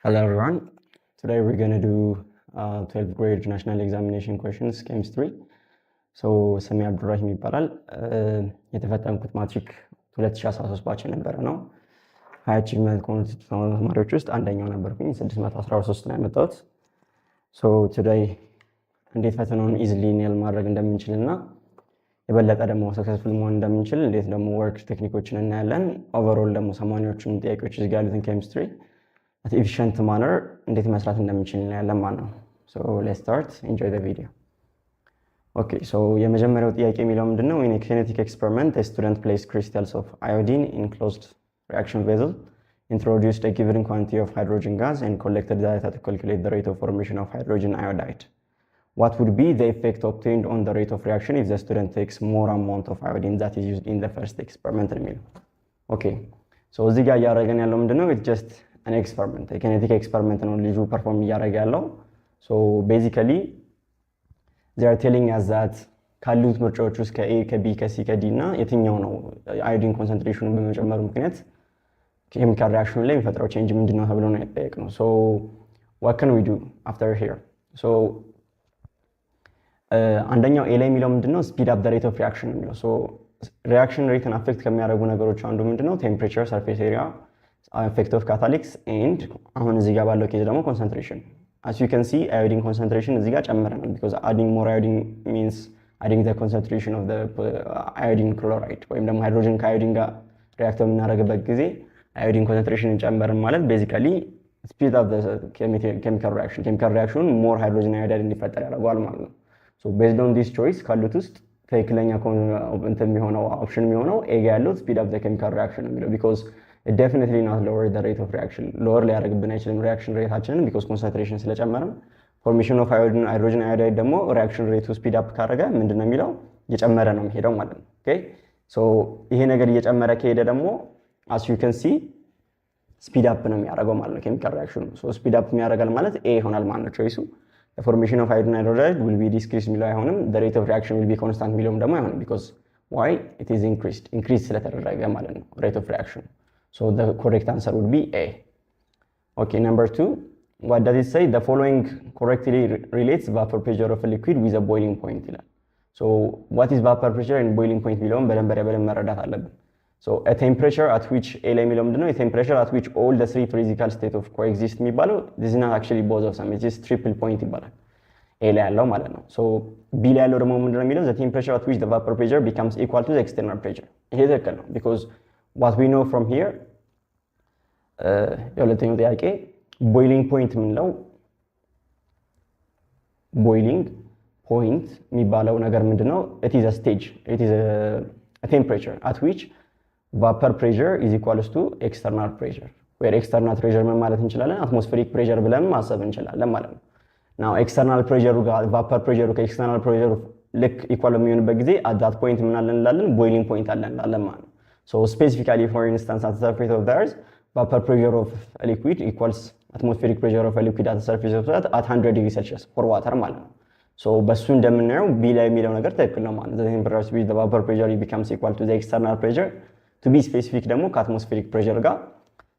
Hello everyone. Today we're going to do 12th grade national examination questions chemistry. So ስሜ አብዱራሂም ይባላል። የተፈተንኩት ማትሪክ 2013 ባች ነበር ነው። ሃይ አቺቭመንት ኮንት ተማሪዎች ውስጥ አንደኛው ነበርኩኝ 613 ነው ያመጣሁት። So today እንዴት ፈተናውን ኢዚሊ ኔል ማድረግ እንደምንችልና የበለጠ ደግሞ ሰክሰስፉል መሆን እንደምንችል እንዴት ደግሞ ወርክ ቴክኒኮችን እናያለን። ኦቨርኦል ደግሞ 80ዎቹን ጥያቄዎች እዚህ ጋር ያሉትን ኬሚስትሪ at efficient manner እንዴት መስራት እንደምንችል እናያለን ማለት ነው። So let's start. Enjoy the video. Okay, so የመጀመሪያው ጥያቄ የሚለው ምንድነው? In a kinetic experiment, a student placed crystals of iodine in closed reaction vessel, introduced a given quantity of hydrogen gas and collected data to calculate the rate of formation of hydrogen iodide. What would be the effect obtained on the rate of reaction if the student takes more amount of iodine that is used in the first experiment? Okay, so እዚህ ጋር ያደረገን ያለው ምንድነው? It's just an experiment, a kinetic experiment ነው ልጁ perform እያደረገ ያለው። So basically they are telling us that ካሉት ምርጫዎች ውስጥ ከA ከB ከC ከD እና የትኛው ነው አዮዲን ኮንሰንትሬሽኑን በመጨመሩ ምክንያት ኬሚካል ሪአክሽን ላይ የሚፈጥረው ቼንጅ ምንድነው ተብሎ ነው የተጠየቅነው። So what can we do after here? So አንደኛው A ላይ የሚለው ምንድነው? speed up the rate of reaction የሚለው። So reaction rate affect ከሚያደርጉ ነገሮች አንዱ ምንድነው? temperature, surface area, effect of catalysts and አሁን እዚህ ጋር ባለው ኬዝ ደግሞ concentration. As you can see iodine concentration እዚህ ጋር ጨምረናል because adding more iodine means adding the concentration of the iodine chloride ወይም ደግሞ ሃይድሮጅን ከአዮዲን ጋር ሪአክት በምናደርግበት ጊዜ iodine concentration ጨመርን ማለት basically speed up the chemical reaction more hydrogen iodide እንዲፈጠር ያደርጋል ማለት ነው። So based on this choice ካሉት ውስጥ ትክክለኛ እንትን የሚሆነው ኦፕሽን የሚሆነው A ጋር ያለው speed up the chemical reaction የሚለው because it definitely not lower the rate of reaction. Lower ሊያደርግብን አይችልም reaction rateአችንን because concentration ስለጨመረም formation of hydrogen iodide ደግሞ reaction rate speed up ካደረገ ምንድነው የሚለው እየጨመረ ነው የሚሄደው ማለት ነው። Okay, so ይሄ ነገር እየጨመረ ከሄደ ደግሞ as you can see speed up ነው የሚያደርገው ማለት ነው chemical reaction. So speed up የሚያደርጋል ማለት A ይሆናል ማለት ነው choice. The formation of hydrogen iodide will be decreased የሚለው አይሆንም, the rate of reaction will be constant የሚለውም ደግሞ አይሆንም because why? It is increased ስለተደረገ ማለት ነው rate of reaction. So the correct answer would be A. Okay, number 2. What does it say? The following correctly relates vapor pressure of a liquid with a boiling point. So what is vapor pressure and boiling point below? So a temperature at which A a temperature at which all the three physical states of coexist. This is not actually both of them. It is triple point. A so B the temperature at which the vapor pressure becomes equal to the external pressure. Because what we know from here የሁለተኛው ጥያቄ boiling point ምንለው boiling point የሚባለው ነገር ምንድነው? It is a stage, it is a temperature at which vapor pressure is equals to external pressure, where external pressure ምን ማለት እንችላለን? atmospheric pressure ብለን ማሰብ እንችላለን ማለት ነው። now external pressure ጋር vapor pressure ከexternal pressure ልክ ኢኳል የሚሆንበት ጊዜ at that point ምን አለን እንላለን? boiling point አለን እንላለን ማለት ነው። So specifically, for instance, at the surface of the Earth, vapor pressure of a liquid equals atmospheric pressure of a liquid at the surface of the Earth at 100 degrees Celsius for water ማለት ነው። So በሱ እንደምናየው B ላይ የሚለው ነገር ትክክል ነው ማለት ነው። The temperature at which the vapor pressure becomes equal to the external pressure. To be specific ደግሞ ከatmospheric pressure ጋር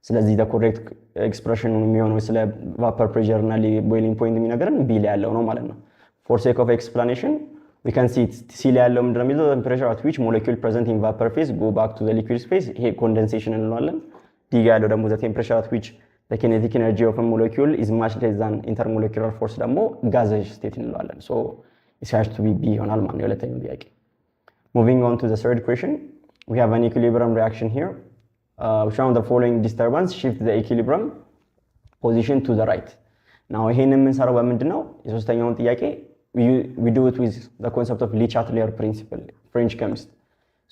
ስለዚህ the correct expression የሚሆነው ስለ vapor pressure እና boiling point የሚነገረን B ላይ ያለው ነው ማለት ነው። For sake of explanation, we can see C ላይ ያለው ምንድነው የሚለው temperature at which molecule present in vapor phase go back to the liquid phase. ይሄ condensation እንለዋለን። D ጋር ያለው ደግሞ the temperature at which the kinetic energy of a molecule is much less than intermolecular force ደግሞ gaseous state እንለዋለን። So it has to be B ይሆናል ማለት ነው የሁለተኛው ጥያቄ። Moving on to the third question, we have an equilibrium reaction here. Which one of the following disturbance shift the equilibrium position to the right? Now ይሄንን የምንሰራው በምንድነው? የሶስተኛውን ጥያቄ we do it with the concept of Le Chatelier principle, French chemist.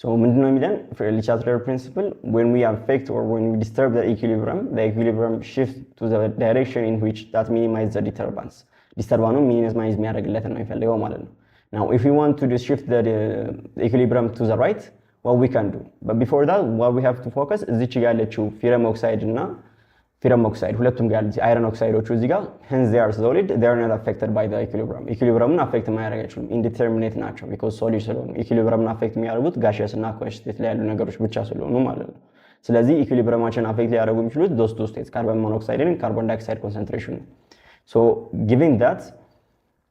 So ምንድነው የሚለን Le Chatelier principle? When we affect or when we disturb the equilibrium shifts to the direction in which that minimizes the disturbance. Disturbance minimize የሚያደርግለት ነው የሚፈልገው ማለት ነው። Now if we want to shift the equilibrium to the right, what we can do? But before that, what we have to focus እዚች ጋር ያለችው ferrous oxide እና ferrous oxide ሁለቱም ጋር ያሉት iron oxideዎቹ እዚህ ጋር hence they are solid, they are not affected by the equilibrium affect ማያደርግ አይችሉም indeterminate ናቸው because solid ስለሆኑ equilibrium affect የሚያደርጉት gaseous እና aqueous state ላይ ያሉ ነገሮች ብቻ ስለሆኑ ማለት ነው። ስለዚህ ኢኩሊብረማችን አፌክት ሊያደርጉ የሚችሉት those two states ካርቦን ሞኖክሳይድ and ካርቦን ዳይኦክሳይድ ኮንሰንትሬሽን ነው። so given that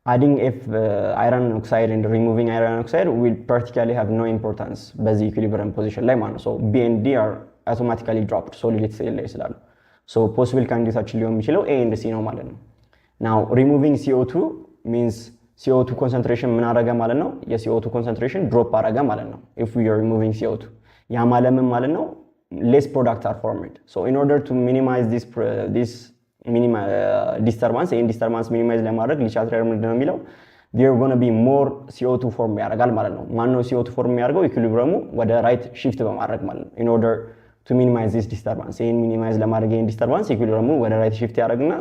adding iron oxide and removing iron oxide will practically have no importance በዚህ ኢኩሊብረም ፖዚሽን ላይ ማለት ነው። so B and D are automatically dropped solid state ላይ ስላሉ so possible candidateችን ሊሆን የሚችለው A and C ነው ማለት ነው። now removing CO2 means CO2 concentration ምን አደረገ ማለት ነው? የCO2 concentration drop አደረገ ማለት ነው if we are removing CO2 ያ ማለት ምን ማለት ነው? less products are formed. so in order to minimize this disturbance ይሄን disturbance minimize ለማድረግ ሊቻትሪየር ምንድነው የሚለው there are going to be more CO2 form ያደርጋል ማለት ነው። ማን ነው CO2 form የሚያደርገው? ኢኩሊብረሙ ወደ ራይት shift በማድረግ ማለት ነው in order to minimize this disturbance ይሄን minimize ለማድረግ ይሄን disturbance ኢኩሊብረሙ ወደ ራይት shift ያደርግና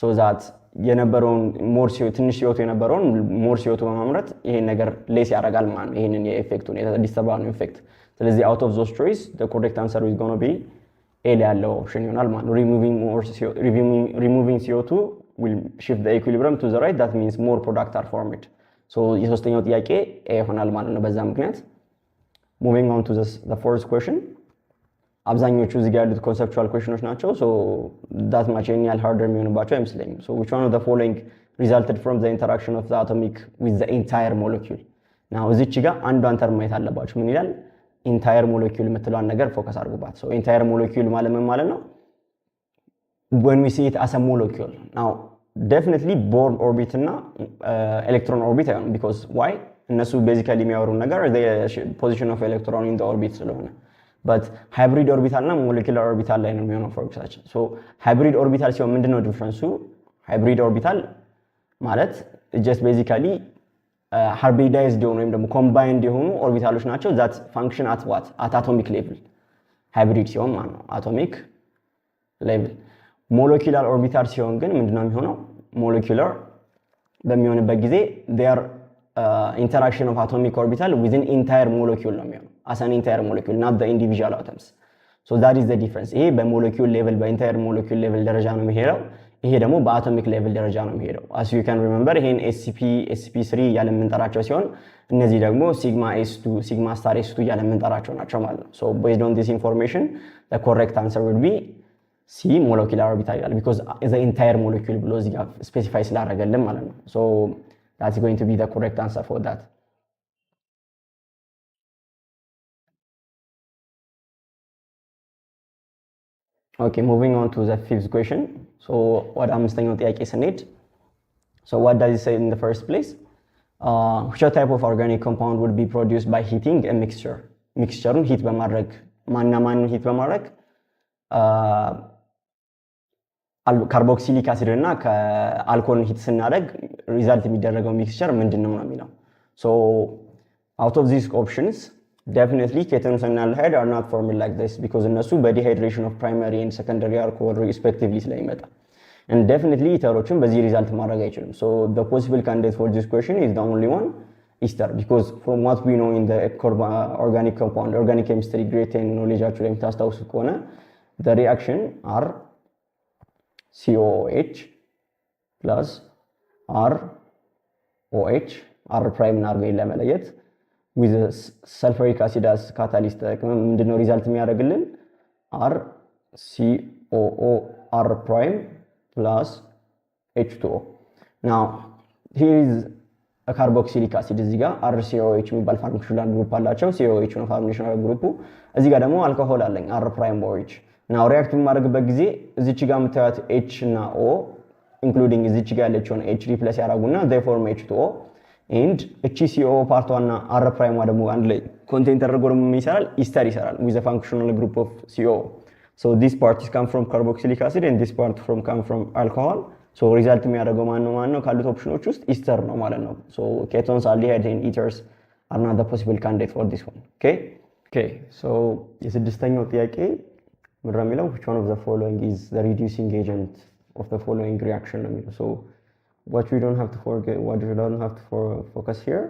so that የነበረውን ሞር ትንሽ CO2 የነበረውን ሞር CO2 በማምረት ይሄን ነገር ሌስ ያደርጋል ማለት ነው ይሄንን የኢፌክቱን የዲስተርባንስ ኢፌክት። ስለዚህ out of those choice the correct answer is going to be A ላይ ያለው ኦፕሽን ይሆናል ማለት ነው። removing CO2 will shift the equilibrium to the right that means more products are formed. so የሶስተኛው ጥያቄ A ይሆናል ማለት ነው በዛ ምክንያት። moving on to the fourth question አብዛኞቹ እዚህ ጋር ያሉት ኮንሰፕቹዋል ኩዌሽኖች ናቸው so that much any harder የሚሆንባቸው አይመስለኝም። so which one of the following resulted from the interaction of the atomic with the entire molecule? now እዚች ጋር አንዷን ተርም ማየት አለባችሁ። ምን ይላል? ኢንታየር ሞለኪውል የምትለዋን ነገር ፎከስ አድርጉባት። so ኢንታየር ሞለኪውል ማለት ምን ማለት ነው? when we see it as a molecule now definitely bohr orbit እና electron orbit አይሆንም because why እነሱ basically የሚያወሩ ነገር the position of electron in the orbit ስለሆነ but hybrid orbital እና molecular orbital ላይ ነው የሚሆነው ፎከሳችን። so hybrid orbital ሲሆን ምንድነው ዲፈረንሱ? hybrid orbital ማለት just basically hybridized የሆኑ ወይም ደግሞ combined የሆኑ ኦርቢታሎች ናቸው that function at what? at atomic level hybrid ሲሆን ማለት ነው atomic level። molecular orbital ሲሆን ግን ምንድነው የሚሆነው? molecular በሚሆንበት ጊዜ their interaction of atomic orbital within entire molecule ነው የሚሆነው as an entire molecule not the individual atoms. so that is the difference። ይሄ በmolecule level በentire molecule level ደረጃ ነው የሚሄደው። ይሄ ደግሞ በአቶሚክ ሌቭል ደረጃ ነው የሚሄደው። as you can remember ይሄን sp3 ያለ የምንጠራቸው ሲሆን እነዚህ ደግሞ sigma s2 sigma star s2 ያለ የምንጠራቸው ናቸው ማለት ነው። so based on this information the correct answer would be C molecular orbital ይላል because the entire molecule ብሎ እዚህ ጋር ስፔሲፋይ ስላደረገልን ማለት ነው። so that's going to be the correct answer for that። okay moving on to the fifth question so ወደ አምስተኛው ጥያቄ ስንሄድ so what does it say in the first place? which type of organic compound would be produced by heating a mixture? mixture-ን ሂት በማድረግ ማን ሂት በማድረግ ካርቦክሲሊክ አሲድ እና ከአልኮልን ሂት ስናደርግ ሪዛልት የሚደረገው ሚክስቸር ምንድነው ነው የሚለው። so out of these options definitely ketones and aldehyde are not formed like this because እነሱ በዲሃይድሬሽን of primary and secondary alcohol respectively ስለሚመጣ and definitely ኢተሮችን በዚህ ሪዛልት ማድረግ አይችልም። so the possible candidate for this question is the only one ester because from what we know in the organic compound organic chemistry grade 10 knowledgeአችሁ ላይ የምታስታውሱ ከሆነ the reaction are COOH plus ROH R prime እና R ለመለየት with sulfuric acid as catalyst ምንድነው ሪዛልት የሚያደርግልን RCOO R prime plus H2O now here is a carboxylic acid እዚህ ጋር RCOH የሚባል ፋንክሽናል ግሩፕ አላቸው COH ነው ፋንክሽናል ግሩፑ እዚህ ጋር ደግሞ አልኮሆል አለኝ R prime OH now react በማድረግበት ጊዜ እዚች ጋር የምታዩት H እና O including እዚች ጋር ያለችውን H ሪፕሌስ ያደርጉና they form H2O and HCO part 1 እና R prime ደግሞ አንድ ላይ ኮንቴንት ተደርጎ ደግሞ ይሰራል ኢስተር ይሰራል with a functional group of CO so this part is come from carboxylic acid and this part come from alcohol so result የሚያደርገው ማን ነው ካሉት ኦፕሽኖች ውስጥ ኢስተር ነው ማለት ነው so ketones aldehydes and ethers are not the possible candidate for this one okay so የስድስተኛው ጥያቄ ምንድነው የሚለው which one of the following is the reducing agent of the following reaction ነው የሚለው so what we don't have to forget what we don't have to focus here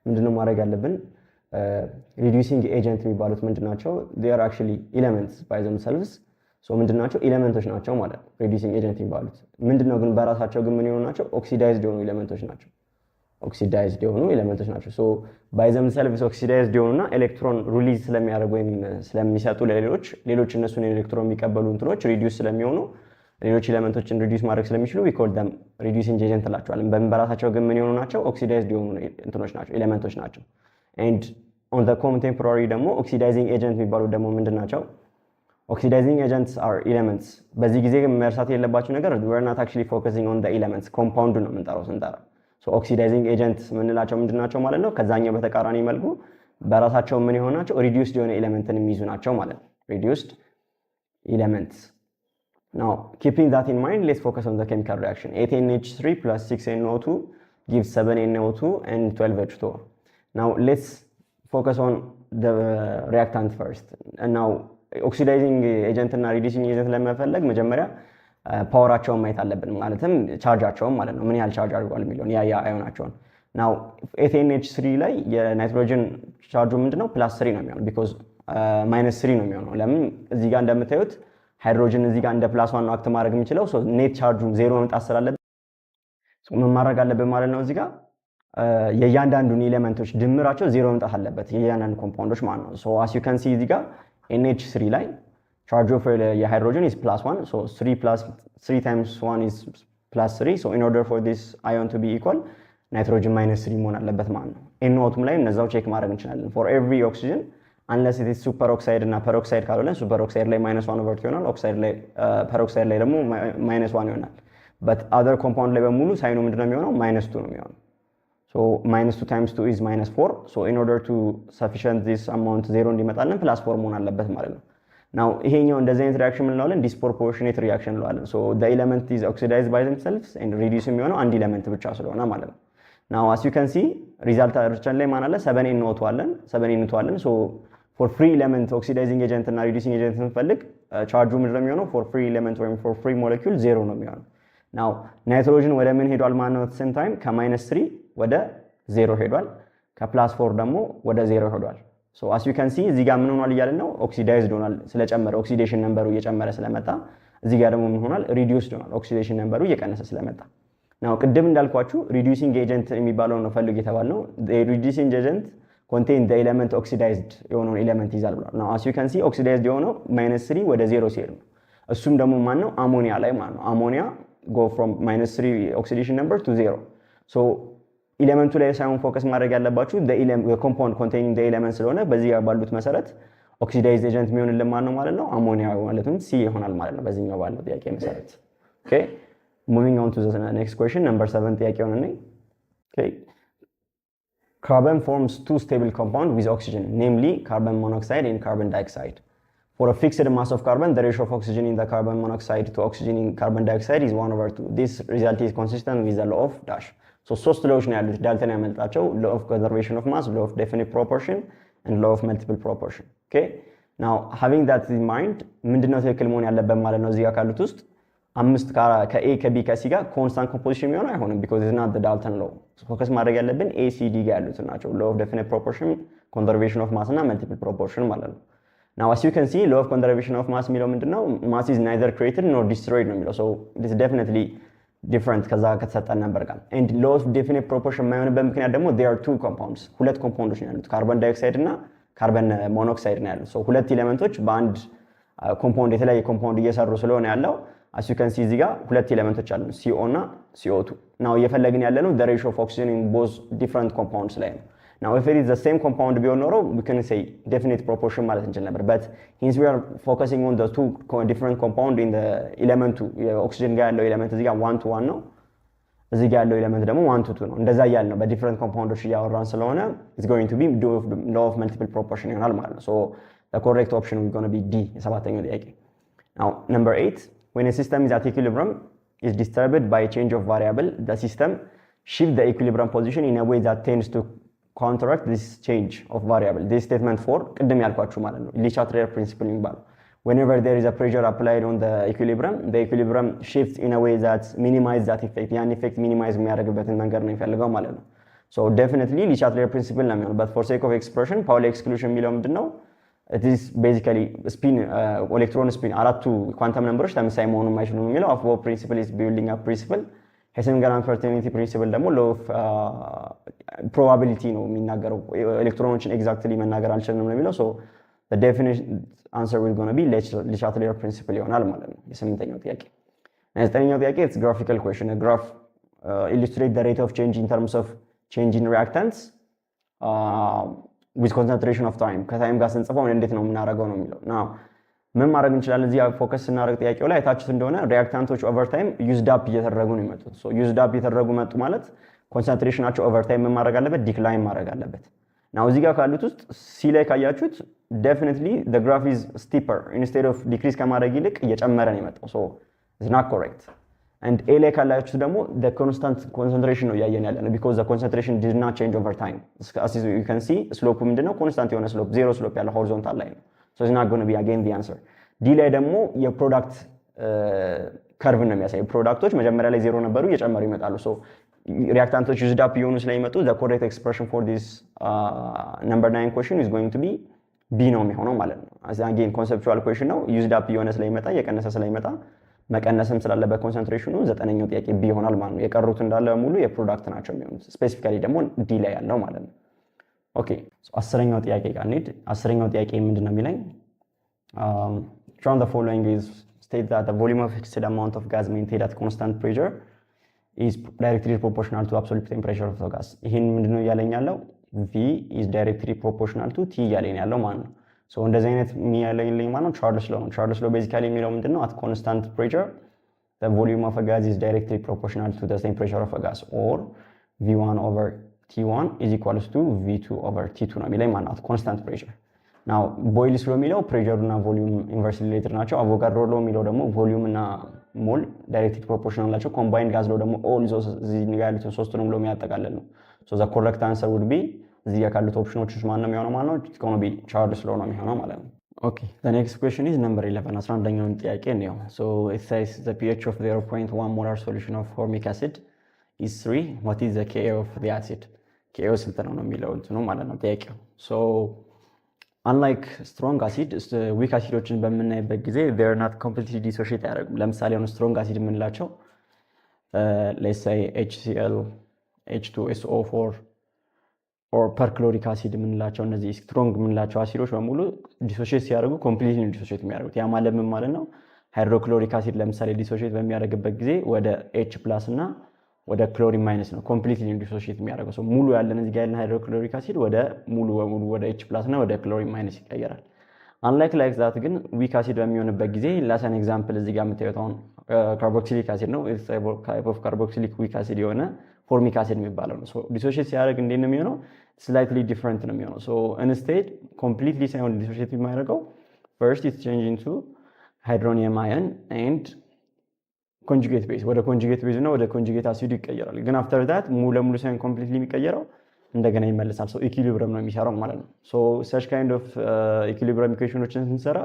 ምንድነው ማድረግ ያለብን reducing agent የሚባሉት ምንድናቸው they are actually elements by themselves so ምንድናቸው ኤሌመንቶች ናቸው ማለት ነው reducing agent የሚባሉት ምንድነው ግን በራሳቸው ግን ምን ይሆኑ ናቸው oxidized የሆኑ ኤሌመንቶች ናቸው ኦክሲዳይዝድ የሆኑ ኤሌመንቶች ናቸው። ሶ ባይ ዘምሰልቭስ ኦክሲዳይዝድ የሆኑና ኤሌክትሮን ሪሊዝ ስለሚያደርጉ ወይም ስለሚሰጡ ሌሎች እነሱን ኤሌክትሮን የሚቀበሉ እንትኖች ሪዲዩስ ስለሚሆኑ ሌሎች ኤሌመንቶችን ሪዲዩስ ማድረግ ስለሚችሉ we call them reducing agent እንላቸዋለን። በራሳቸው ግን ምን የሆኑ ናቸው? ኦክሲዳይዝድ የሆኑ እንትኖች ናቸው፣ ኤሌመንቶች ናቸው። and on the contemporary ደግሞ ኦክሲዳይዚንግ ኤጀንት የሚባሉ ደግሞ ምንድን ናቸው? ኦክሲዳይዚንግ ኤጀንትስ are elements። በዚህ ጊዜ መርሳት የለባቸው ነገር we're not actually focusing on the elements ኮምፓውንድ ነው የምንጠራው ስንጠራ። ሶ ኦክሲዳይዚንግ ኤጀንት ምንላቸው ምንድን ናቸው ማለት ነው? ከዛኛው በተቃራኒ መልኩ በራሳቸው ምን የሆኑ ናቸው? ሪዲዩስድ የሆነ ኤሌመንትን የሚይዙ ናቸው ማለት ነው። ሪዲዩስድ ኤሌመንትስ። Now, keeping that in mind, let's focus on the chemical reaction. 8NH3 plus 6NO2 gives 7NO2 and 12H2O. Now, let's focus on the reactant first. And now, oxidizing agent እና reducing agent ለመፈለግ መጀመሪያ ፓወራቸውን ማየት አለብን። ማለትም ቻርጃቸውን ማለት ነው። ምን ያህል ቻርጅ አድርጓል የሚለውን ያ አዮናቸውን። Now, 8NH3 ላይ የናይትሮጅን ቻርጁ ምንድነው? +3 ነው የሚሆነው because -3 ነው የሚሆነው። ለምን እዚህ ጋር እንደምታዩት ሃይድሮጅን እዚህ ጋር እንደ +1 ነው አክት ማድረግ የሚችለው። ሶ ኔት ቻርጁ 0 መምጣት ስላለበት ምን ማድረግ አለብን ማለት ነው። እዚህ ጋር የእያንዳንዱን ኤሌመንቶች ድምራቸው 0 መምጣት አለበት፣ የእያንዳንዱ ኮምፓውንዶች ማለት ነው። ሶ as you can see እዚህ ጋር NH3 ላይ ቻርጅ ኦፍ የሃይድሮጅን is +1 so 3 times 1 is +3 so in order for this ion to be equal ናይትሮጅን -3 መሆን አለበት ማለት ነው። NO2 ላይ እነዛው ቼክ ማድረግ እንችላለን for every oxygen unless it is superoxide እና peroxide ካልሆነ superoxide ላይ -1/2 ይሆናል፣ oxide ላይ peroxide ላይ ደግሞ -1 ይሆናል። but other compound ላይ በሙሉ ሳይኑ ምንድነው የሚሆነው? -2 ነው የሚሆነው። so -2 times 2 is -4 so in order to sufficient this amount 0 እንዲመጣልን +4 መሆን አለበት ማለት ነው። now ይሄኛው እንደዚህ አይነት ሪአክሽን እንለዋለን disproportionate reaction እንለዋለን። so the element is oxidized by themselves and reduce የሚሆነው አንድ ኤሌመንት ብቻ ስለሆነ ማለት ነው። now as you can see ሪዛልታችን ላይ ማን አለ? 7NO2 አለን 7NO2 አለን so for free element oxidizing agent እና reducing agent ስንፈልግ ቻርጁ ምንድን ነው የሚሆነው? for free element ወይም for free molecule 0 ነው የሚሆነው። now ናይትሮጅን ወደ ምን ሄዷል ማለት ነው? same time ከ-3 ወደ 0 ሄዷል፣ ከ+4 ደግሞ ወደ 0 ሄዷል። so as you can see እዚህ ጋር ምን ሆኗል እያልን ነው? ኦክሲዳይዝድ ሆኗል ስለጨመረ፣ ኦክሲዴሽን ነምበሩ እየጨመረ ስለመጣ። እዚህ ጋር ደግሞ ምን ሆኗል? ሪዲዩስድ ሆኗል፣ ኦክሲዴሽን ነምበሩ እየቀነሰ ስለመጣ። now ቅድም እንዳልኳችሁ reducing agent የሚባለው ነው ፈልግ የተባልነው። the reducing agent contain the element oxidized የሆነውን ኤሌመንት ይዛል ብሏል። now as you can see oxidized የሆነው -3 ወደ 0 ሲሄድ ነው። እሱም ደግሞ ማን ነው? አሞኒያ ላይ ማለት ነው። አሞኒያ go from -3 oxidation number to 0 so ኤሌመንቱ ላይ ሳይሆን ፎከስ ማድረግ ያለባችሁ the compound containing the element ስለሆነ በዚህ ጋር ባሉት መሰረት oxidized agent የሚሆንልን ማን ነው ማለት ነው? አሞኒያ ማለትም C ይሆናል ማለት ነው በዚህኛው ባለው ጥያቄ መሰረት። okay moving on to the next question number 7 ጥያቄውን እንይ። okay carbon forms two stable compounds with oxygen, namely carbon monoxide and carbon dioxide. For a fixed mass of carbon, the ratio of oxygen in the carbon monoxide to oxygen in carbon dioxide is 1/2. This result is consistent with the law of dash. So ሶስት ሎዎች ነው ያሉት ዳልተን ያመጣቸው law of conservation of mass, law of definite proportion and law of multiple proportion. Okay? Now having that in mind ምንድነው ትክክል መሆን ያለበት ማለት ነው? እዚህ ጋር ካሉት ውስጥ አምስት ከኤ ከቢ ከሲ ጋር ኮንስታንት ኮምፖዚሽን የሚሆነው አይሆንም because it's not the Dalton law. ፎከስ ማድረግ ያለብን ኤ ሲ ዲ ጋር ያሉት ናቸው። law of definite proportion, conservation of mass እና multiple proportion ማለት ነው። now as you can see law of conservation of mass የሚለው ምንድነው? mass is neither created nor destroyed ነው የሚለው so it is definitely different ከዛ ከተሰጠን ነበር ጋር and law of definite proportion የማይሆንበት ምክንያት ደግሞ there are two compounds ሁለት ኮምፓውንዶች ነው ያሉት ካርቦን ዳይኦክሳይድ እና ካርቦን ሞኖክሳይድ ነው ያሉት so ሁለት ኤሌመንቶች በአንድ ኮምፓውንድ የተለያየ ኮምፓውንድ እየሰሩ ስለሆነ ያለው as you can see እዚህ ጋር ሁለት ኤሌመንቶች አሉ CO እና CO2 now እየፈለግን ያለ ነው the ratio of oxygen in both different compounds ላይ ነው now if it is the same compound ቢሆን ኖሮ we can say definite proportion ማለት እንችል ነበር but since we are focusing on the two different compound in the element oxygen ጋር ያለው ኤሌመንት እዚህ ጋር 1 to 1 ነው እዚህ ጋር ያለው ኤሌመንት ደግሞ 1 to 2 ነው እንደዛ ያለ ነው በዲፈረንት ኮምፓውንዶች እያወራን ስለሆነ it's going to be law of multiple proportion ይሆናል ማለት ነው so the correct option is going to be D የሰባተኛው ጥያቄ now number 8 when a system is at equilibrium is disturbed by a change of variable the system shift the equilibrium position in a way that tends to counteract this change of variable this statement 4 ቅድም ያልኳችሁ ማለት ነው Le Chatelier's principle የሚባለው whenever there is a pressure applied on the equilibrium shifts in a way that minimize that effect ያን effect minimize የሚያደርግበትን መንገድ ነው የሚፈልገው ማለት ነው so definitely Le Chatelier's principle ነው የሚሆነው but for sake of expression Pauli exclusion የሚለው ምንድነው it is basically spin electron spin አራቱ ኳንተም ነምበሮች ተመሳሳይ መሆኑ የማይችሉ ነው የሚለው of Bohr principle is building up principle ሄሰንገር አንሰርቴኒቲ ፕሪንሲፕል ደግሞ ሎ ኦፍ ፕሮባቢሊቲ ነው የሚናገረው። ኤሌክትሮኖችን ኤግዛክትሊ መናገር አልችልም ነው የሚለው። ሶ the definite answer will gonna be Le Chatelier principle ይሆናል ማለት ነው የስምንተኛው ጥያቄ። የዘጠነኛው ጥያቄ it's graphical question. A graph illustrate the rate of change in terms of change in reactants with concentration of time. ከታይም ጋር ስንጽፈው እንዴት ነው የምናደርገው ነው የሚለው። ናው ምን ማድረግ እንችላለን? እዚህ ፎከስ ስናደርግ ጥያቄው ላይ ታችት እንደሆነ ሪያክታንቶች ኦቨር ታይም ዩዝድ አፕ እየተደረጉ ነው የሚመጡት። ሶ ዩዝድ አፕ እየተደረጉ መጡ ማለት ኮንሰንትሬሽናቸው ኦቨር ታይም ምን ማድረግ አለበት? ዲክላይን ማድረግ አለበት። ናው እዚህ ጋር ካሉት ውስጥ ሲ ላይ ካያችሁት definitely the graph is steeper instead of decrease ከማድረግ ይልቅ እየጨመረ ነው የመጣው። so it's not correct. and a ላይ ካላችሁት ደግሞ the constant concentration ነው እያየን ያለነው because the concentration did not change over time. as you can see slope ምንድነው? constant የሆነ slope zero slope ያለው horizontal line ነው። so it's not going to be again the answer. d ላይ ደግሞ የፕሮዳክት ከርቭ ነው የሚያሳየው። ፕሮዳክቶች መጀመሪያ ላይ ዜሮ ነበሩ እየጨመሩ ይመጣሉ። so reactants used up የሆኑ ስለሚመጡ the correct expression for this number 9 question is going to be B ነው የሚሆነው ማለት ነው። again conceptual question ነው። used up የሆነ ስለሚመጣ የቀነሰ ስለሚመጣ መቀነስም ስላለበት ኮንሰንትሬሽኑ ዘጠነኛው ጥያቄ B ይሆናል ማለት ነው። የቀሩት እንዳለ ሙሉ የፕሮዳክት ናቸው የሚሆኑት። ስፔሲፊካሊ ደግሞ D ላይ ያለው ማለት ነው። ኦኬ አስረኛው ጥያቄ ጋር እንሂድ። አስረኛው ጥያቄ ምንድነው የሚለኝ? From the following is state that the volume of fixed amount of gas maintained at constant pressure is directly proportional to absolute temperature of the gas. ይሄን ምንድነው እያለኝ ያለው? V is directly proportional to T እያለኝ ያለው ማለት ነው። ሶ እንደዚህ አይነት የሚያለኝ ማለት ነው ቻርልስ ሎ ነው። ቻርልስ ሎ ቤዚካሊ የሚለው ምንድነው? at constant pressure the volume of a gas is directly proportional to the temperature of a gas or V1 over T1 is equals to V2 over T2 ነው የሚለኝ ማለት ነው at constant pressure. now ቦይልስ ሎ የሚለው ፕሬሸር እና ቮሊዩም ኢንቨርስሊ ሪሌትድ ናቸው። አቮጋድሮ ሎ የሚለው ደግሞ ቮሊዩም እና ሞል ዳይሬክትሊ ፕሮፖርሽናል ናቸው። ኮምባይንድ ጋዝ ሎ ደግሞ ኦል እዚህ ጋር ያሉትን ሶስቱንም ሎ የሚያጠቃልል ነው። so the correct answer would be እዚህ ጋር ካሉት ኦፕሽኖች ውስጥ ማን ነው የሚሆነው ማለት ነው? it's going to be ቻርልስ ሎ ነው የሚሆነው ማለት ነው። okay the next question is number 11 11ኛው ጥያቄ ነው። so it says the pH of 0.1 molar solution of formic acid is 3. what is the Ka of the acid? Ka ስንት ነው የሚለው እንትኑ ማለት ነው ጥያቄው። so unlike strong acid weak አሲዶችን በምናይበት ጊዜ they are not completely dissociate ያደርጉም። ለምሳሌ አሁን strong acid የምንላቸው let's say HCl H2SO4 or perchloric acid የምንላቸው እነዚህ ስትሮንግ የምንላቸው አሲዶች በሙሉ ዲሶሺየት ሲያደርጉ ኮምፕሊትሊ ዲሶሺየት የሚያደርጉት ያ ማለት ምን ማለት ነው? ሃይድሮክሎሪክ አሲድ ለምሳሌ ዲሶሺየት በሚያደርግበት ጊዜ ወደ H+ እና ወደ ክሎሪን ማይነስ ነው ኮምፕሊትሊ ዲሶሺየት የሚያደርገው። ሶ ሙሉ ያለን እዚህ ጋር ያለን ሃይድሮክሎሪክ አሲድ ወደ ሙሉ በሙሉ ወደ H+ እና ወደ ክሎሪን ማይነስ ይቀየራል። unlike like that ግን ዊክ አሲድ በሚሆንበት ጊዜ ላሰን ኤግዛምፕል እዚህ ጋር የምታዩት አሁን ካርቦክሲሊክ አሲድ ነው። it's a type of carboxylic weak acid የሆነ ፎርሚክ አሲድ የሚባለው ነው። ሶ ዲሶሺየት ሲያደርግ እንዴት ነው የሚሆነው? ስላይትሊ ዲፈረንት ነው የሚሆነው። ሶ ኢንስቴድ ኮምፕሊትሊ ሳይሆን ዲሶሺየት የሚያደርገው first it change into hydronium ion and conjugate base ወደ conjugate base እና ወደ conjugate acid ይቀየራል። ግን after that ሙሉ ለሙሉ ሳይሆን ኮምፕሊትሊ የሚቀየረው እንደገና ይመለሳል። ሶ ኢኩሊብሪየም ነው የሚሰራው ማለት ነው። ሶ such kind of equilibrium equationዎችን ስንሰራ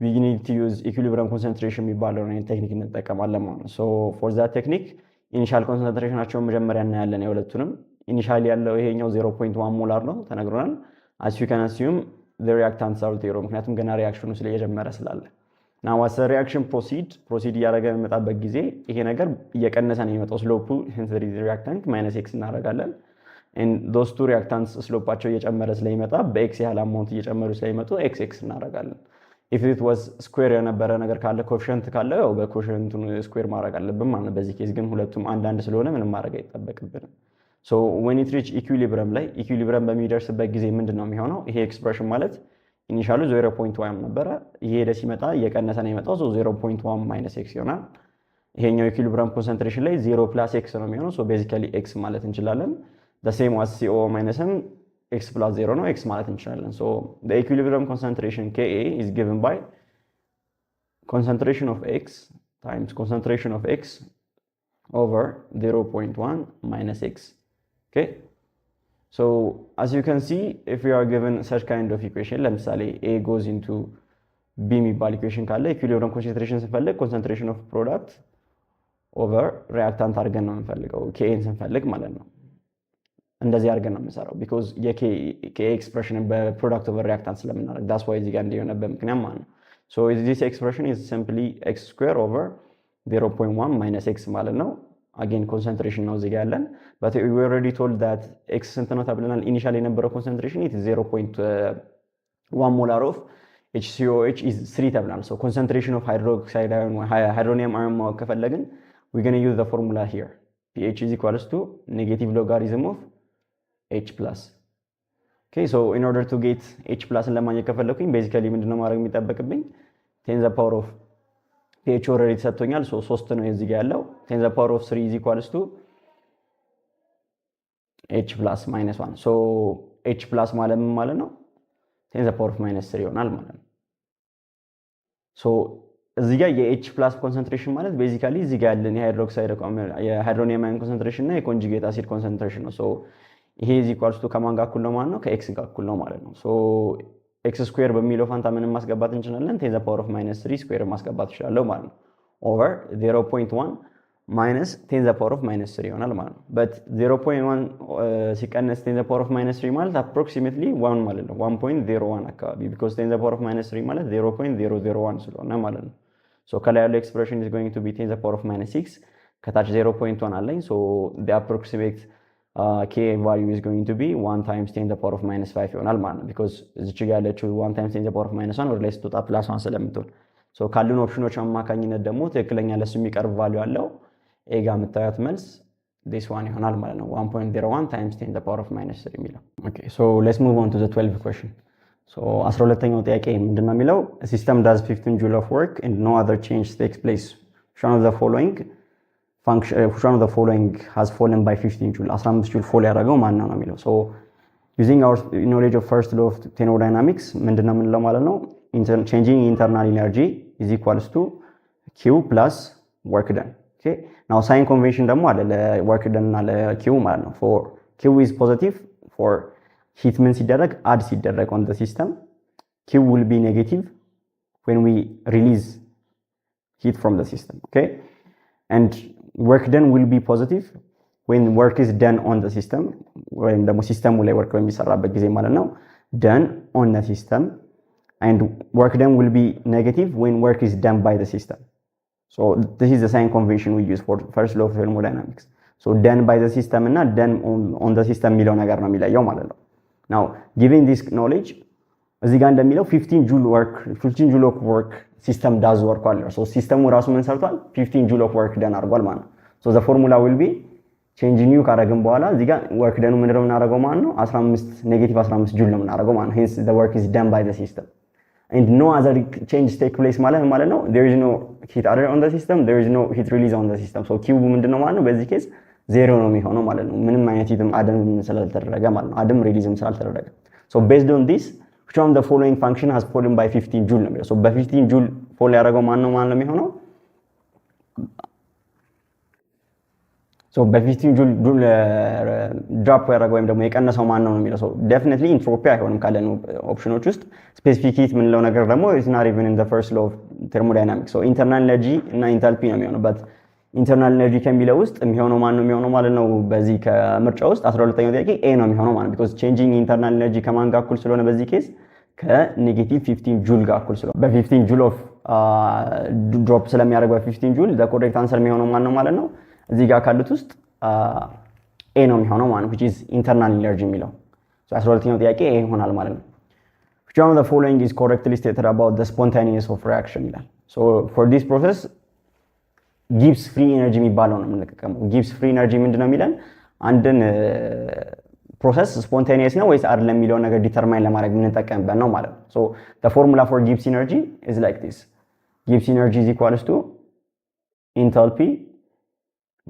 we need to use equilibrium concentration የሚባለው ቴክኒክ እንጠቀማለን ማለት ነው። ሶ for that technique ኢኒሻል ኮንሰንትሬሽናቸውን መጀመሪያ እናያለን የሁለቱንም። ኢኒሻሊ ያለው ይሄኛው 0.1 ሞላር ነው ተነግሮናል። as you can assume the reactants are zero ምክንያቱም ገና ሪአክሽኑ ስለጀመረ ስላለ። now as the reaction proceed እያደረገ በመጣበት ጊዜ ይሄ ነገር እየቀነሰ ነው የሚመጣው ስሎፑ። hence the reactant -x እናደርጋለን and those two reactants ስሎፓቸው እየጨመረ ስለሚመጣ በx ያህል አማውንት እየጨመሩ ስለሚመጡ xx እናደርጋለን። if it was square የነበረ ነገር ካለ ኮኤፊሺየንት ካለ ያው በኮኤፊሺየንቱን ስኩዌር ማድረግ አለብን ማለት ነው። በዚህ ኬዝ ግን ሁለቱም አንድ ስለሆነ ምንም ማድረግ አይጠበቅብንም። so when it reach equilibrium ላይ ኢኩሊብሪየም በሚደርስበት ጊዜ ምንድነው የሚሆነው? ይሄ ኤክስፕሬሽን ማለት ኢኒሻሉ 0.1 ነበረ እየሄደ ሲመጣ እየቀነሰ ነው የመጣው። so 0.1 - x ይሆናል። ይሄኛው ኢኩሊብሪየም ኮንሰንትሬሽን ላይ 0 + x ነው የሚሆነው። so basically x ማለት እንችላለን። the same as CO minus x plus 0 ነው x ማለት እንችላለን። so the equilibrium concentration Ka is given by concentration of x times concentration of x over 0.1 minus x. okay so as you can see if we are given such kind of equation ለምሳሌ a goes into b የሚባል equation ካለ equilibrium concentration ስንፈልግ concentration of product over reactant አድርገን ነው የምንፈልገው Ka ስንፈልግ ማለት ነው። እንደዚህ አድርገን ነው የምንሰራው because የK expression በproduct over reactant ስለምናደርግ that's why እዚህ ጋር እንዲሆነበት ምክንያት ማለት ነው። so this expression is simply x square over 0.1 minus x ማለት ነው። አጌን ኮንሰንትሬሽን ነው እዚህ ጋር ያለን but we already told that x ስንት ነው ተብለናል ኢኒሻሊ የነበረው ኮንሰንትሬሽን it is 0.1 molar of HCOH is 3 ተብለናል so concentration of hydroxide ion hydronium ion ማወቅ ከፈለግን we're going to use the formula here pH is equals to negative logarithm of H plus okay so in order to get H plus ለማግኘት ከፈለኩኝ basically ምንድነው ማድረግ የሚጠበቅብኝ 10 the power of pH already ተሰጥቶኛል so 3 ነው እዚህ ጋር ያለው 10 the power of 3 is equals to H plus minus 1 so H plus ማለት ምን ማለት ነው 10 the power of minus 3 ይሆናል ማለት ነው so እዚህ ጋር የH plus concentration ማለት basically እዚህ ጋር ያለን የሃይድሮክሳይድ የሃይድሮኒየም አዮን concentration እና የኮንጁጌት አሲድ concentration ነው so ይሄ is equals to ከማን ጋር እኩል ነው ማለት ነው ከX ጋር እኩል ነው ማለት ነው so x square በሚለው ፋንታ ምንም ማስገባት እንችላለን 10 the power of minus 3 square ማስገባት ይችላል ማለት ነው over 0.1 minus 10 the power of minus 3 ይሆናል ማለት ነው but 0.1 ሲቀነስ 10 the power of minus 3 ማለት approximately 1 ማለት ነው 1.01 አካባቢ because 10 the power of minus 3 ማለት 0.001 ስለሆነ ማለት ነው so ከላይ ያለው expression is going to be 10 the power of minus 6 ከታች 0.1 አለኝ so the approximate k value is going to be 1 times 10 the power of minus 5 ይሆናል ማለት ነው because እዚች ጋር ያለችው 1 times 10 the power of minus 1 ወደ ላይ ስትወጣ ፕላስ 1 ስለምትሆን so ካሉን ኦፕሽኖች አማካኝነት ደግሞ ትክክለኛ ለሱ የሚቀርብ ቫልዩ አለው a ጋር የምታዩት መልስ this one ይሆናል ማለት ነው 1.01 times 10 the power of minus 3 የሚለው okay so let's move on to the 12th question so 12ኛው ጥያቄ ምንድነው የሚለው a system does 15 joule of work and no other change takes place which one of the following function which one of the following has fallen by 15 joule 15 joule fall ያደረገው ማን ነው የሚለው so using our knowledge of first law of thermodynamics ምንድነው የምንለው ማለት ነው changing internal energy is equals to q plus work done okay now sign convention ደግሞ አለ ለwork done እና ለq ማለት ነው for q is positive for heat ምን ሲደረግ add ሲደረግ on the system q will be negative when we release heat from the system okay and work done will be positive when work is done on the system ወይም ደግሞ ሲስተሙ ላይ work በሚሰራበት ጊዜ ማለት ነው done on the system and work done will be negative when work is done by the system so this is the sign convention we use for first law of thermodynamics so done by the system እና done on the system የሚለው ነገር ነው የሚለየው ማለት ነው now given this knowledge እዚህ ጋር እንደሚለው 15 joule of work system does work አለ so ሲስተሙ ራሱ ምን ሰርቷል 15 joule of work done አድርጓል ማለት ነው so the formula will be change new ካደረግን በኋላ እዚህ ጋር work done ምንድነው የምናደርገው ማለት ነው 15 joule ነው የምናደርገው ማለት ነው hence the work is done by the system and no other change take place ማለት ነው there is no heat added on the system there is no heat release on the system so q ምንድነው ማለት ነው በዚህ ኬስ ዜሮ ነው የሚሆነው ማለት ነው ምንም አይነት ሂትም አደም ስላልተደረገ ማለት ነው አደም ሪሊዝም ስላልተደረገ so based on this which one of the following function has fallen by 15 joule ነው so በ15 joule fall ያደረገው ማን ነው ማለት ነው የሚሆነው so በ15 joule drop ያደረገው ወይም ደግሞ የቀነሰው ማን ነው የሚለው so definitely entropy አይሆንም ካለን ኦፕሽኖች ውስጥ specific heat ምንለው ነገር ደግሞ is not even in the first law of thermodynamics so internal energy እና enthalpy ነው የሚሆነው but internal energy ከሚለው ውስጥ የሚሆነው ማን ነው የሚሆነው ማለት ነው በዚህ ከምርጫ ውስጥ 12ኛው ጥያቄ a ነው የሚሆነው ማለት because changing internal energy ከማን ጋር እኩል ስለሆነ በዚህ ኬስ ከኔጌቲቭ 15 ጁል ጋር እኩል ስለሆነ በ15 ጁል ኦፍ ድሮፕ ስለሚያደርግ በ15 ጁል the correct answer የሚሆነው ማን ነው ማለት ነው እዚህ ጋር ካሉት ውስጥ a ነው የሚሆነው ማለት which is internal energy የሚለው so 12ኛው ጥያቄ a ይሆናል ማለት ነው which one of the following is correctly stated about the spontaneous of reaction ይላል so for this process gives free energy የሚባለው ነው የምንጠቀመው gives free energy ምንድነው የሚለን አንድን ፕሮሰስ ስፖንታኒየስ ነው ወይስ አይደለም የሚለው ነገር ዲተርማይን ለማድረግ የምንጠቀምበት ነው ማለት ነው so the formula for Gibbs energy is like this Gibbs energy is equals to enthalpy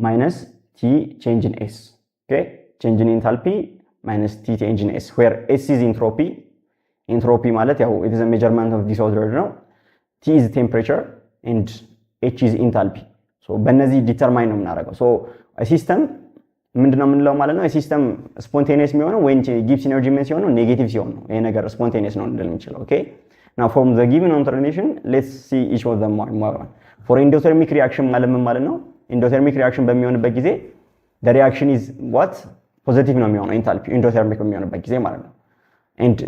minus T change in S okay change in enthalpy minus T change in S where S is entropy ማለት ያው it is a measurement of disorder ነው T is temperature and H is enthalpy so በእነዚህ ዲተርማይን ነው የምናደርገው so a system ምንድነው የምንለው ማለት ነው ሲስተም ስፖንቴኒየስ የሚሆነው when Gibbs energy ምን ሲሆን ነው ኔጌቲቭ ሲሆን ነው ይሄ ነገር ስፖንቴኒየስ ነው እንደል የምንችለው okay now from the given alternation let's see each of them more for endothermic reaction ማለት ነው endothermic reaction በሚሆንበት ጊዜ the reaction is what positive ነው የሚሆነው enthalpy endothermic በሚሆንበት ጊዜ ማለት ነው and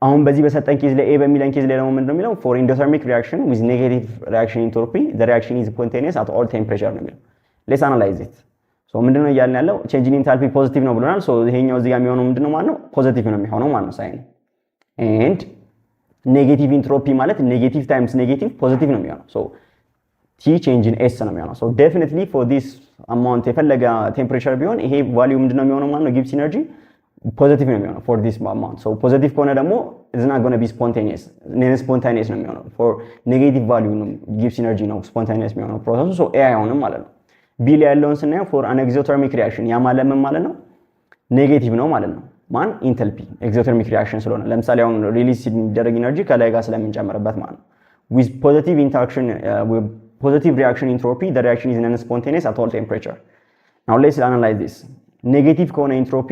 አሁን በዚህ በሰጠን ኬዝ ላይ a በሚለን ኬዝ ላይ ደግሞ ምንድነው የሚለው for endothermic reaction with negative reaction entropy the reaction is spontaneous at all temperature ነው የሚለው let's analyze it ሶ ምንድነው እያልን ያለው ቼንጅ ኢን ኢንታልፒ ፖዚቲቭ ነው ብለናል ሶ ይሄኛው እዚህ ጋር የሚሆነው ምንድነው ማለት ነው ፖዚቲቭ ነው የሚሆነው ማለት ነው ሳይን ኤንድ ኔጌቲቭ ኢንትሮፒ ማለት ኔጌቲቭ ታይምስ ኔጌቲቭ ፖዚቲቭ ነው የሚሆነው ሶ ቲ ቼንጅ ኢን ኤስ ነው የሚሆነው ሶ ዴፊኒትሊ ፎር ዲስ አማውንት የፈለገ ቴምፕሬቸር ቢሆን ይሄ ቫልዩ ምንድነው የሚሆነው ማለት ነው ጊብስ ኢነርጂ ፖዚቲቭ ነው የሚሆነው ፎር ዲስ አማውንት ሶ ፖዚቲቭ ከሆነ ደግሞ ኢትስ ናት ጎና ቢ ስፖንቴኒየስ ነን ስፖንታኒየስ ነው የሚሆነው ፎር ኔጌቲቭ ቫልዩ ነው ጊብስ ኢነርጂ ነው ስፖንታኒየስ የሚሆነው ፕሮሰሱ ሶ ኤ አይሆንም ማለት ነው ቢ ላይ ያለውን ስናየው ፎር አን ኤግዞተርሚክ ሪአክሽን ያ ማለት ምን ማለት ነው ኔጌቲቭ ነው ማለት ነው ማን ኢንተልፒ ኤግዞተርሚክ ሪአክሽን ስለሆነ ለምሳሌ አሁን ሪሊዝ የሚደረግ ኢነርጂ ከላይ ጋር ስለምንጨምርበት ማለት ነው with positive interaction with positive reaction entropy the reaction is non-spontaneous at all temperature now let's analyze this negative ከሆነ ኢንትሮፒ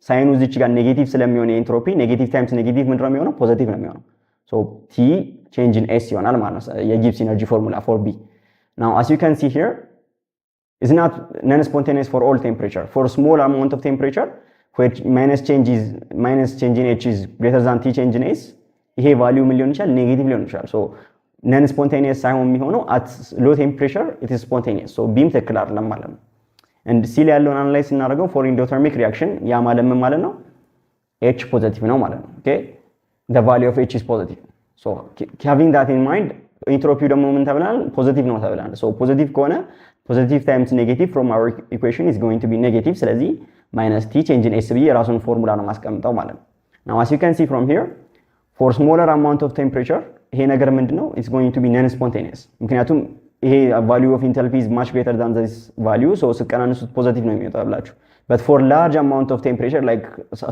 ሳይኑ እዚች ጋር ኔጌቲቭ ስለሚሆን የኢንትሮፒ ኔጌቲቭ ታይምስ ኔጌቲቭ ምንድነው የሚሆነው ፖዚቲቭ ነው የሚሆነው so t change in s ይሆናል ማለት ነው የጊብስ ኢነርጂ ፎርሙላ for b now as you can see here is not non-spontaneous for all temperature for small amount of temperature which minus change in h is greater than t change in s ይሄ ቫልዩ ምን ሊሆን ይችላል ኔጌቲቭ ሊሆን ይችላል so non-spontaneous ሳይሆን የሚሆነው at low temperature it is spontaneous so ቢም ትክክል አይደለም ማለት ነው and c ላይ ያለውን አናላይዝ እናደርገው for endothermic reaction ያ ማለት ምን ማለት ነው h ፖዚቲቭ ነው ማለት ነው okay the value of h is positive so having that in mind entropy ደግሞ ምን ተብለናል ፖዚቲቭ ነው ተብለናል so ፖዚቲቭ ከሆነ positive times negative from our equation is going to be negative ስለዚህ minus t change in s ብዬ የራሱን ፎርሙላ ነው ማስቀምጠው ማለት ነው now as you can see from here for smaller amount of temperature ይሄ ነገር ምንድነው it's going to be non spontaneous ምክንያቱም ይሄ value of enthalpy is much greater than this value so ስቀናንሱት ፖዚቲቭ ነው የሚወጣላችሁ but for large amount of temperature like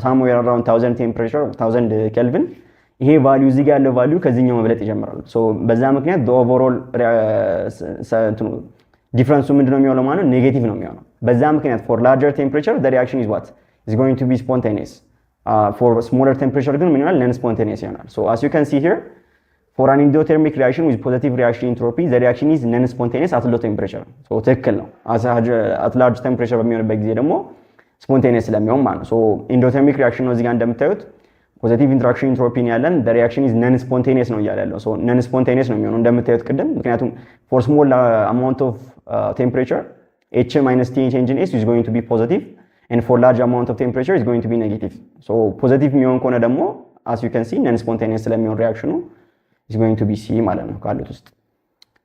somewhere around 1000 temperature 1000 kelvin ይሄ value እዚህ ጋር ያለው value ከዚህኛው መብለጥ ይጀምራል so በዛ ምክንያት the overall ዲፍረንሱ ምንድነው የሚሆነው ማለት ነው ኔጌቲቭ ነው የሚሆነው በዛ ምክንያት for larger temperature the reaction is what is going to be spontaneous for smaller temperature ግን ምን ይሆናል non spontaneous ይሆናል so as you can see here for an endothermic reaction with positive reaction entropy the reaction is non spontaneous at low temperature so ትክክል ነው at large temperature በሚሆንበት ጊዜ ደግሞ spontaneous ስለሚሆን ማለት ነው so endothermic reaction ነው እዚህ ጋር እንደምታዩት positive interaction entropy ነው ያለን the reaction is non spontaneous ነው እያለ ያለው so non spontaneous ነው የሚሆነው እንደምታዩት ቅድም ምክንያቱም for small amount of temperature h minus t change in s is going to be positive and for large amount of temperature is going to be negative so positive የሚሆን ከሆነ ደግሞ as you can see non spontaneous ስለሚሆን reaction is going to be c ማለት ነው ካሉት ውስጥ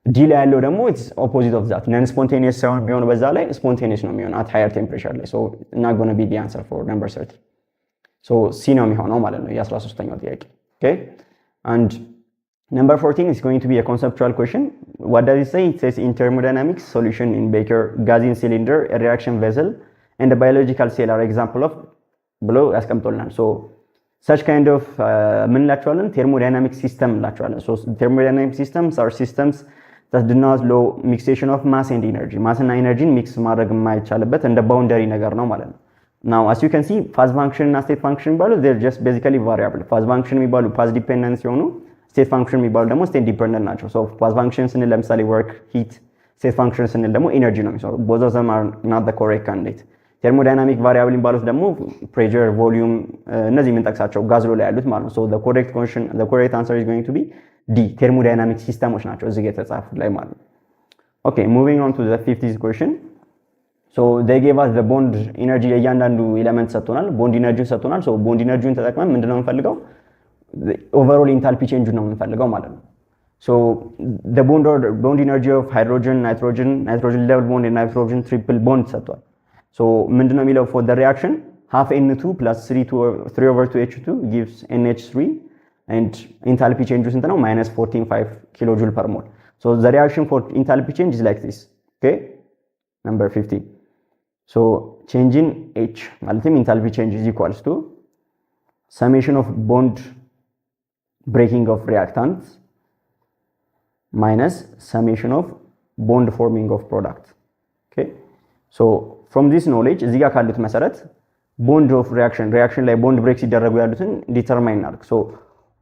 d ላይ ያለው ደግሞ it's opposite of that non spontaneous ሳይሆን ቢሆን በዛ ላይ spontaneous ነው የሚሆን at higher temperature ላይ so not going to be the answer for number 30 so c ነው የሚሆነው ማለት ነው የ13ኛው ጥያቄ okay and number 14 is going to be a conceptual question what does it say it says in thermodynamics solution in Baker gas in cylinder a reaction vessel and a biological cell are example of below ያስቀምጦልናል so such kind of ምን ላቸዋለን thermodynamic system ላቸዋለን so thermodynamic systems are systems that do not allow mixation of mass and energy mass እና energy mix ማድረግ የማይቻልበት እንደ boundary ነገር ነው ማለት ነው now as you can see phase function እና state function የሚባሉ they're just basically variable phase function የሚባሉ phase dependent ሲሆኑ state function የሚባሉ ደግሞ state dependent ናቸው so phase function ስንል ለምሳሌ work heat state function ስንል ደግሞ energy ነው የሚሰሩ both of them are not the correct candidate thermodynamic variable የሚባሉት ደግሞ pressure volume እነዚህ የምንጠቅሳቸው ጋዝ ላይ ያሉት ማለት ነው so the correct answer is going to be d thermodynamic systems ናቸው እዚህ ጋር የተጻፉት ላይ ማለት ነው okay moving on to the 50th question so they gave us the bond energy እያንዳንዱ ኤሌመንት ሰጥቶናል bond energy ሰጥቶናል so bond energy-ን ተጠቅመን ምንድነው የምንፈልገው overall enthalpy change ነው የምንፈልገው ማለት ነው so the bond energy of hydrogen nitrogen level bond and nitrogen triple bond ሰጥቷል so ምንድነው የሚለው for the reaction half n2 plus 3 over 2 h2 gives nh3 and enthalpy change ስንት ነው -14.5 kilojoule per mole so the reaction for enthalpy change is like this okay number 50 so change in h ማለትም enthalpy change is equals to summation of bond breaking of reactants minus summation of bond forming of product okay so from this knowledge እዚህ ጋር ካሉት መሰረት bond of reaction ላይ bond break ሲደረጉ ያሉትን ዲተርማይን እናድርግ so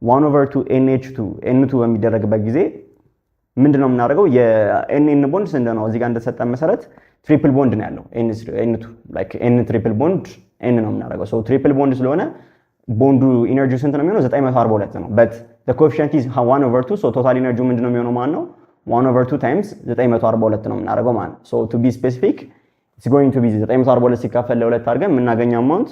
1/2 NH2 በሚደረግበት ጊዜ ምንድነው የምናደርገው የNN ቦንድ ስንት ነው እዚህ ጋር እንደተሰጠን መሰረት ትሪፕል ቦንድ ነው ያለው N2 like N ትሪፕል ቦንድ N ነው የምናደርገው so ትሪፕል ቦንድ ስለሆነ ቦንዱ ኢነርጂ ስንት ነው የሚሆነው 942 ነው but the coefficient is 1/2 so total energy ምንድነው የሚሆነው ማለት ነው 1/2 times 942 ነው የምናደርገው ማለት so to be specific it's going to be 942 ሲካፈል ለሁለት አድርገን የምናገኘው አማውንት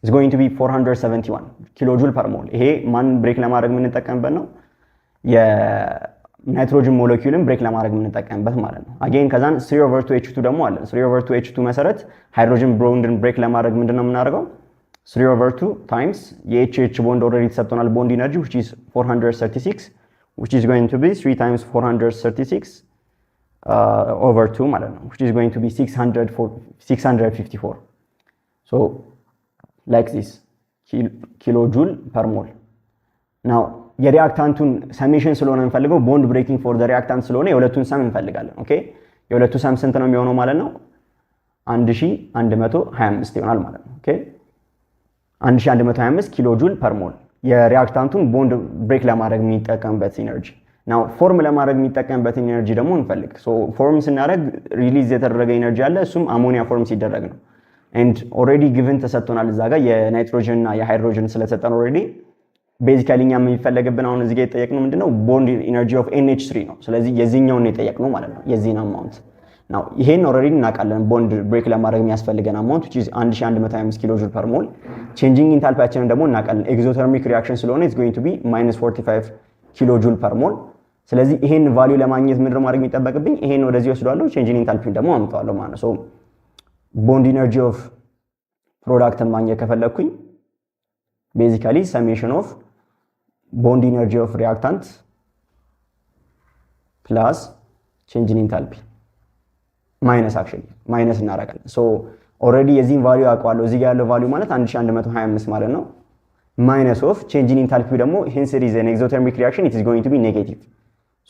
is going to be 471 ኪሎ ጁል ፐር ሞል። ይሄ ማን ብሬክ ለማድረግ የምንጠቀምበት ነው? የናይትሮጅን ሞለኪውልን ብሬክ ለማድረግ የምንጠቀምበት ማለት ነው። አጌን ከዛን 3/2H2 ደግሞ አለ። 3/2H2 መሰረት ሃይድሮጅን ቦንድን ብሬክ ለማድረግ ምንድነው የምናደርገው? 3/2 ታይምስ የኤች ቦንድ ኦልሬዲ ተሰጥቶናል ቦንድ ኢነርጂ which is 436 which is going to be 3 times 436 over 2 ማለት ነው which is going to be 654 so like this kilojoule per mole. now የሪአክታንቱን ሰሜሽን ስለሆነ እንፈልገው ቦንድ ብሬኪንግ ፎር ዘ ሪአክታንት ስለሆነ የሁለቱን ሰም እንፈልጋለን። ኦኬ የሁለቱ ሰም ስንት ነው የሚሆነው ማለት ነው? 1125 ይሆናል ማለት ነው። ኦኬ 1125 ኪሎ ጁል ፐር ሞል የሪአክታንቱን ቦንድ ብሬክ ለማድረግ የሚጠቀምበት ኢነርጂ። ናው ፎርም ለማድረግ የሚጠቀምበት ኢነርጂ ደግሞ እንፈልግ። ሶ ፎርም ስናደርግ ሪሊዝ የተደረገ ኢነርጂ አለ፣ እሱም አሞኒያ ፎርም ሲደረግ ነው። ኤንድ ኦልሬዲ ጊቭን ተሰጥቶናል እዛ ጋር የናይትሮጅን እና የሃይድሮጅን ስለተሰጠን ኦልሬዲ ቤዚካሊ እኛ የሚፈለግብን አሁን እዚህ ጋር የጠየቅነው ምንድነው? ቦንድ ኢነርጂ ኦፍ NH3 ነው። ስለዚህ የዚህኛውን የጠየቅነው ማለት ነው፣ የዚህን አማውንት ናው። ይሄን ኦልሬዲ እናውቃለን ቦንድ ብሬክ ለማድረግ የሚያስፈልገን አማውንት which is 1125 ኪሎ ጁል ፐር ሞል። ቼንጂንግ ኢንታልፒያችንን ደግሞ እናውቃለን፣ ኤግዞተርሚክ ሪአክሽን ስለሆነ it's going to be -45 ኪሎ ጁል ፐር ሞል። ስለዚህ ይሄን ቫልዩ ለማግኘት ምንድነው ማድረግ የሚጠበቅብኝ? ይሄን ወደዚህ ወስዷለሁ፣ ቼንጂንግ ኢንታልፒን ደግሞ አምጣዋለሁ ማለት ነው። ሶ ቦንድ ኢነርጂ ኦፍ ፕሮዳክት ማግኘት ከፈለኩኝ ቤዚካሊ ሰሜሽን ኦፍ ቦንድ ኢነርጂ ኦፍ ሪአክታንት ፕላስ ቼንጅ ኢን ኢንታልፒ ማይነስ አክቹሊ ማይነስ እናደርጋለን። ሶ ኦልሬዲ የዚህን ቫልዩ አውቀዋለሁ። እዚህ ጋር ያለው ቫልዩ ማለት 1125 ማለት ነው። ማይነስ ኦፍ ቼንጅ ኢን ኢንታልፒ ደግሞ ሄንስ ኢት ኢዝ አን ኤግዞተርሚክ ሪአክሽን ኢት ኢዝ ጎይንግ ቱ ቢ ኔጌቲቭ።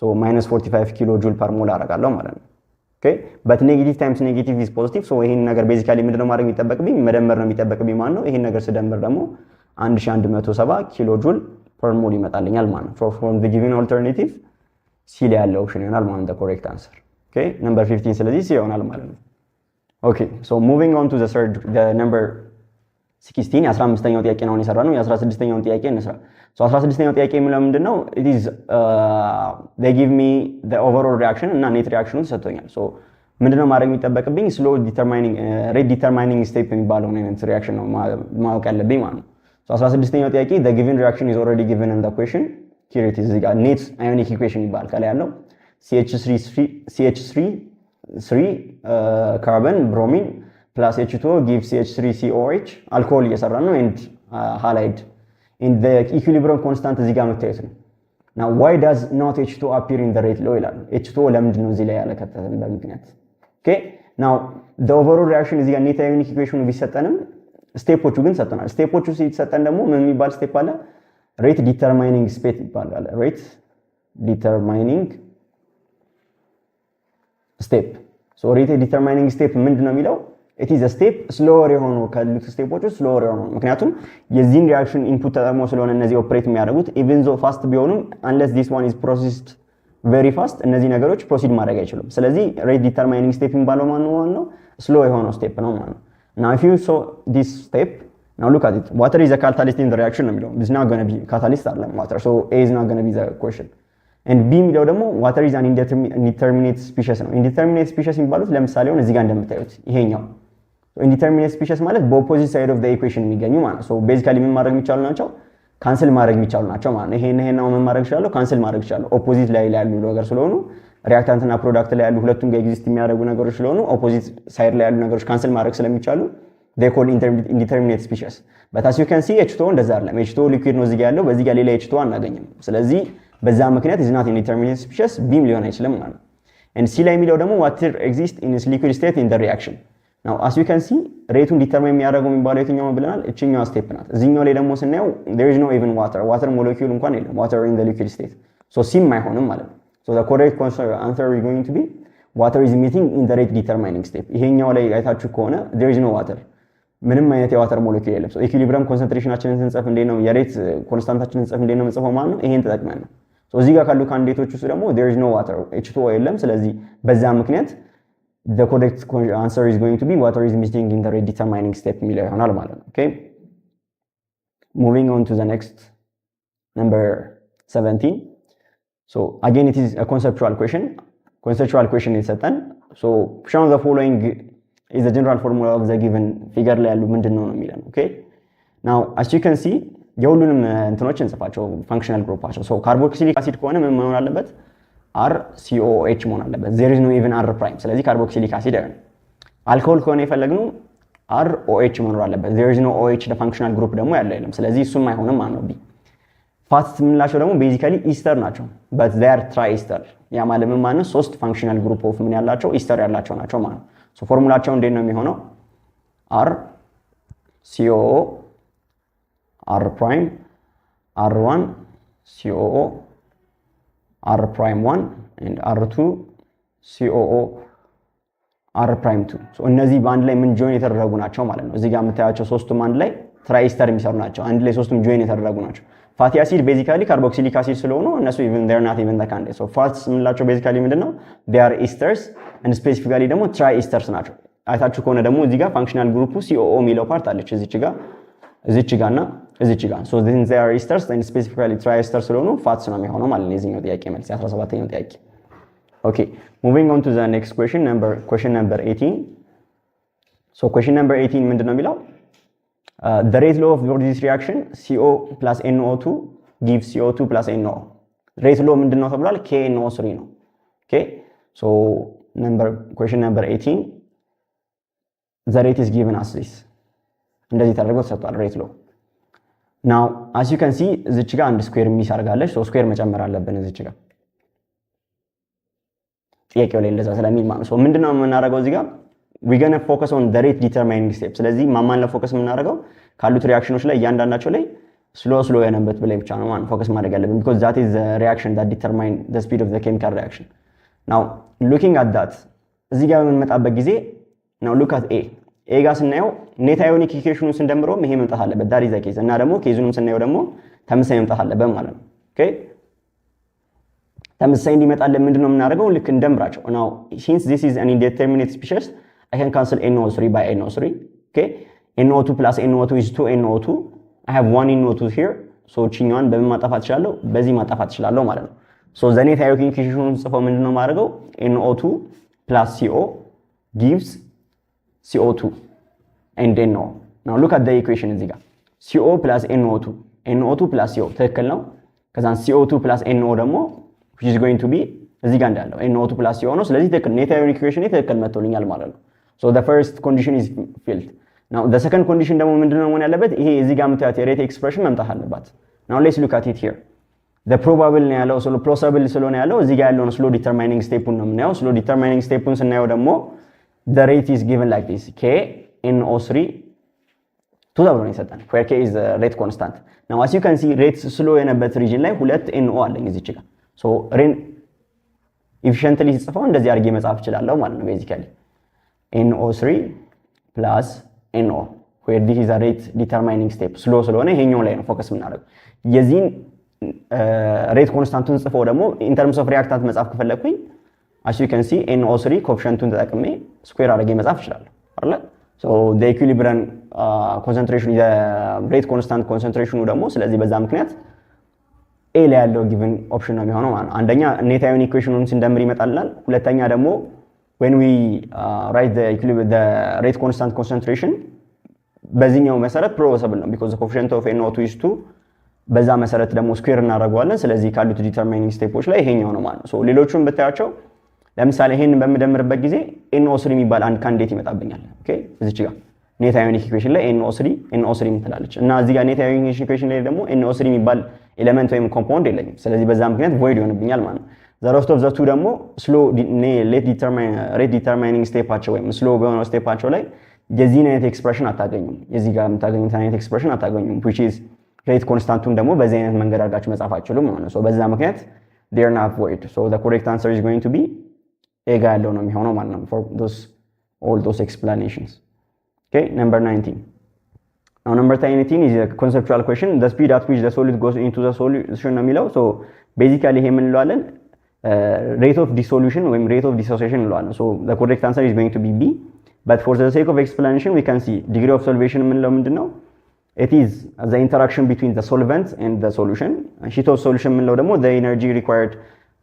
ሶ -45 ኪሎ ጁል ፐር ሞል አደርጋለሁ ማለት ነው። ኦኬ በት ኔጌቲቭ ታይምስ ኔጌቲቭ ኢዝ ፖዚቲቭ። ሶ ይሄን ነገር ቤዚካሊ ምንድነው ማድረግ የሚጠበቅብኝ? መደመር ነው የሚጠበቅብኝ ማለት ነው። ይሄን ነገር ስደምር ደግሞ 1170 ኪሎ ጁል ፐር ሞል ይመጣልኛል ማለት ነው። ፍሮም ዘ ጊቨን ኦልተርኔቲቭ ሲ ላይ ያለው ኦፕሽን ይሆናል ማለት ነው ኮሬክት አንሰር። ኦኬ ነምበር 15 ስለዚህ ሲ ይሆናል ማለት ነው። ኦኬ ሶ ሙቪንግ ኦን ቱ ዘ ሰርድ ነምበር 16 የ15ኛው ጥያቄ ነው የሰራነው። የ16ኛውን ጥያቄ እንስራ። ሶ 16ኛው ጥያቄ የሚለው ምንድነው? it is they give me the overall reaction እና ኔት ሪአክሽኑን ሰጥቶኛል። ሶ ምንድነው ማድረግ የሚጠበቅብኝ? slow determining rate determining step የሚባለው አይነት ሪአክሽን ነው ማወቅ ያለብኝ ማለት ነው። ሶ 16ኛው ጥያቄ the given reaction is already given in the question. here it is እዚህ ጋር ኔት አዮኒክ ኢኩዌሽን ይባላል። ከላይ ያለው CH3 ካርበን ብሮሚን plus H2O gives CH3COH alcohol እየሰራን ነው and halide in the equilibrium constant እዚህ ጋር መታየት ነው። now why does not H2O appear in the rate law ይላል። H2O ለምንድን ነው እዚህ ላይ ያለከተተን በምክንያት? okay now the overall reaction እዚህ ጋር ኔት አዮኒክ ኢኩዌሽኑ ቢሰጠንም ስቴፖቹ ግን ሰጥተናል። ስቴፖቹ ሲሰጠን ደግሞ ምን የሚባል ስቴፕ አለ? ሬት ዲተርማይኒንግ ስቴፕ ይባላል። ሬት ዲተርማይኒንግ ስቴፕ ሶ ሬት ዲተርማይኒንግ ስቴፕ ምንድን ነው የሚለው? it is a step slower የሆኑ ካሉት ስቴፖች slower የሆኑ ምክንያቱም የዚህን ሪአክሽን ኢንፑት ተጠቅሞ ስለሆነ እነዚህ ኦፕሬት የሚያደርጉት even though fast ቢሆኑም unless this one is processed very fast እነዚህ ነገሮች ፕሮሲድ ማድረግ አይችሉም። ስለዚህ ሬት ዲተርማይኒንግ ስቴፕ የሚባለው ማን ነው? ስሎ የሆነው ስቴፕ ነው ማለት ነው። now if you saw this step now look at it, water is a catalyst in the reaction ነው የሚለው። this is not going to be catalyst አይደለም water, so A is not going to be the question. and B የሚለው ደግሞ water is an indeterminate species ነው። indeterminate species የሚባሉት ለምሳሌ አሁን እዚህ ጋር እንደምታዩት ይሄኛው indeterminate species ማለት በኦፖዚት ሳይድ ኦፍ ዘ ኢኩዌሽን የሚገኙ ማለት ነው። ሶ ቤዚካሊ ምን ማድረግ የሚቻሉ ናቸው? ካንስል ማድረግ የሚቻሉ ናቸው ማለት ነው። ይሄን አሁን ምን ማድረግ ይችላል? ካንስል ማድረግ ይችላል። ኦፖዚት ላይ ያሉ ነገር ስለሆኑ ሪአክታንት እና ፕሮዳክት ላይ ያሉ ሁለቱም ጋር ኤግዚስት የሚያደርጉ ነገሮች ስለሆኑ ኦፖዚት ሳይድ ላይ ያሉ ነገሮች ካንስል ማድረግ ስለሚቻሉ they call indeterminate species. but as you can see H2O እንደዛ አይደለም። H2O ሊኩዊድ ነው እዚህ ጋር ያለው፣ በዚህ ጋር ሌላ H2O አናገኝም። ስለዚህ በዛ ምክንያት is not indeterminate species ቢም ሊሆን አይችልም ማለት ነው። and C ላይ የሚለው ደግሞ water exists in its liquid state in the reaction. now as you can see ሬቱን ዲተርማይን የሚያደርገው የሚባለው የትኛው ነው ብለናል? እቺኛው ስቴፕ ናት። እዚህኛው ላይ ደግሞ ስናየው there is no even water molecule እንኳን የለም water in the liquid state, so ሲም አይሆንም ማለት ነው። so the correct answer is going to be water is emitting in the rate determining step. ይሄኛው ላይ አይታችሁ ከሆነ there is no water ምንም አይነት የዋተር ሞለኪውል የለም። ሶ ኢኩሊብሪየም ኮንሰንትሬሽናችንን ስንጽፍ እንዴት ነው የሬት ኮንስታንታችንን ስንጽፍ እንዴት ነው የምንጽፈው ማለት ነው? ይሄን ተጠቅመን ነው። ሶ እዚህ ጋር ካሉ ካንዲዴቶች ውስጥ ደግሞ there is no water H2O የለም። ስለዚህ በዛ ምክንያት the correct answer is going to be water is emitting in the rate determining step የሚለው ይሆናል ማለት ነው። okay moving on to the next number 17. so again it is a conceptual question. ኮንሴፕቹዋል ኩዌሽን የተሰጠን ሶ show the following is the general formula of the given figure ላይ ያሉ ምንድነው ነው የሚለን ኦኬ now as you can see የሁሉንም እንትኖች እንጽፋቸው ፋንክሽናል ግሩፓቸው ሶ ካርቦክሲሊክ አሲድ ከሆነ ምን መሆን አለበት RCOOH መሆን አለበት there is no even R prime ስለዚህ ካርቦክሲሊክ አሲድ አይሆንም አልኮሆል ከሆነ የፈለግነው ROH መኖር አለበት there is no OH ለፋንክሽናል ግሩፕ ደግሞ ያለው የለም ስለዚህ እሱም አይሆንም ማለት ነው ቢ ፋትስ የምንላቸው ደግሞ ቤዚካሊ ኢስተር ናቸው but they are triester ያ ማለት ምን ማለት ነው ሶስት ፋንክሽናል ግሩፕ ኦፍ ምን ያላቸው ኢስተር ያላቸው ናቸው ማለት ነው ሶ ፎርሙላቸው እንዴት ነው የሚሆነው RCOO R prime R1 COO R prime 1 and R2 COO R prime 2 ሶ እነዚህ በአንድ ላይ ምን ጆይን የተደረጉ ናቸው ማለት ነው እዚህ ጋር የምታያቸው ሶስቱም አንድ ላይ ትራይስተር የሚሰሩ ናቸው አንድ ላይ ሶስቱም ጆይን የተደረጉ ናቸው ፋቲ አሲድ ቤዚካሊ ካርቦክሲሊክ አሲድ ስለሆኑ እነሱ even they're not even the candidate so ፋትስ የምንላቸው ቤዚካሊ ምንድነው they are esters and specifically ደግሞ triesters ናቸው አይታችሁ ከሆነ ደግሞ እዚህ ጋር ፋንክሽናል ግሩፑ COO የሚለው ፓርት አለች እዚች ጋርና እዚች ጋር so then they are esters and specifically triesters ስለሆኑ ፋትስ ነው የሚሆነው ማለት ነው የዚህኛው ጥያቄ መልስ 17ኛው ጥያቄ okay moving on to the next question number 18 so question number 18 ምንድነው የሚለው the rate law of this reaction CO plus NO2 gives CO2 plus NO rate law ምንድነው ተብሏል KNO3 ነው okay so question number 18 the rate is given as this እንደዚህ ተደርጎ ተሰጥቷል rate law now as you can see እዚች ጋር አንድ ስኩዌር ሚስ አድርጋለች so ስኩዌር መጨመር አለብን እዚች ጋር ጥያቄው ላይ እንደዛ ስለሚል ማለት ነው ምንድነው የምናደርገው እዚህ ጋር we gonna focus on the rate determining step ስለዚህ ማማን ላይ ፎከስ የምናደርገው ካሉት ሪአክሽኖች ላይ እያንዳንዳቸው ላይ ስሎ የነበበት ብላይ ብቻ ነው ማለት ፎከስ ማድረግ ያለብን because that is the reaction that determine the speed of the chemical reaction now looking at that እዚህ ጋር በምንመጣበት ጊዜ now look at A ጋር ስናየው ኔት አዮኒክ ኢኩዌሽኑን ስንደምረው ይሄ መምጣት አለበት that is the case እና ደግሞ ኬዙንም ስናየው ደግሞ ተመሳሳይ መምጣት አለበት ማለት ነው okay ተመሳሳይ እንዲመጣልን ምንድነው የምናደርገው ልክ እንደምራቸው now since this is an indeterminate species I can cancel NO3 by NO3 okay NO2 plus NO2 is 2NO2 I have 1 NO2 here so ቺኛውን በምን ማጣፋት ይችላልው በዚህ ማጣፋት ይችላልው ማለት ነው so the net ionic equation ጽፈው ምንድነው ማድረገው NO2 plus CO gives CO2 and NO now look at the equation እዚህ ጋር CO plus NO2 plus CO ትክክል ነው ከዛን CO2 plus NO ደግሞ which is going to be እዚህ ጋር እንዳለው NO2 plus CO ነው ስለዚህ ትክክል net ionic equation ትክክል መጥቶልኛል ማለት ነው so the first condition is filled now the second condition ደግሞ ምንድነው መሆን ያለበት ይሄ እዚህ ጋር የምታዩት የሬት ኤክስፕሬሽን መምጣት አለባት now let's look at it here the probable ነው ያለው so plausible ስለሆነ ያለው እዚህ ጋር ያለው slow determining step ነው የምናየው slow determining step ስናየው ደግሞ the rate is given like this k NO3 2 ተብሎ ነው የሰጠን where k is the rate constant now as you can see rate slow የነበበት region ላይ ሁለት NO አለኝ እዚች ጋር so rate efficiently ሲጽፈው እንደዚህ አድርጌ መጻፍ እችላለሁ ማለት ነው basically NO3 plus NO where this is a rate determining step slow ስለሆነ ይሄኛው ላይ ነው ፎከስ የምናደርገው የዚህን ሬት ኮንስታንቱን ጽፈው ደግሞ in terms of reactant መጻፍ ከፈለኩኝ as you can see NO3 ኮኤፊሺየንቱን ተጠቅሜ ስኩዌር አድርጌ መጻፍ እችላለሁ አይደል so the equilibrium concentration the rate constant concentration ደግሞ ስለዚህ በዛ ምክንያት A ላይ ያለው given option ነው የሚሆነው ማለት ነው አንደኛ net ionic equationን ስንደምር ይመጣልናል ሁለተኛ ደግሞ when we write the rate constant concentration በዚህኛው መሰረት probable ነው because the coefficient of NO2 is 2 በዛ መሰረት ደግሞ ስኩዌር እናደርገዋለን ስለዚህ ካሉት ዲተርማይኒንግ ስቴፖች ላይ ይሄኛው ነው ማለት ነው so ሌሎቹን ብታያቸው ለምሳሌ ይሄን በመደምርበት ጊዜ NO3 የሚባል አንድ ካንዲዴት ይመጣብኛል ኦኬ እዚች ጋር net ionic equation ላይ NO3 ምትላለች እና እዚህ ጋር net ionic equation ላይ ደግሞ NO3 የሚባል ኤሌመንት ወይም ኮምፓውንድ የለኝም ስለዚህ በዛ ምክንያት void ይሆንብኛል ማለት ነው the rest of the two ደግሞ slow rate determining ስቴፓቸው ወይም slow በሆነው ስቴፓቸው ላይ የዚህን አይነት ኤክስፕሬሽን አታገኙም የዚህ ጋር የምታገኙት አይነት ኤክስፕሬሽን አታገኙም which is rate constanቱን ደግሞ በዚህ አይነት መንገድ አድርጋችሁ መጻፍ አትችሉም ማለት ነው so በዛ ምክንያት they are not void so the correct answer is going to be A ጋር ያለው ነው የሚሆነው ማለት ነው for all those explanations okay number 19 now number 19 is a conceptual question the speed at which the solid goes into the solution ነው የሚለው so basically ይሄ ምን እንለዋለን rate of dissolution ወይም rate of dissociation እንለዋለን so the correct answer is going to be B but for the sake of explanation we can see degree of solvation የምንለው ምንድነው it is the interaction between the solvent and the solution sheet of solution የምንለው ደግሞ the energy required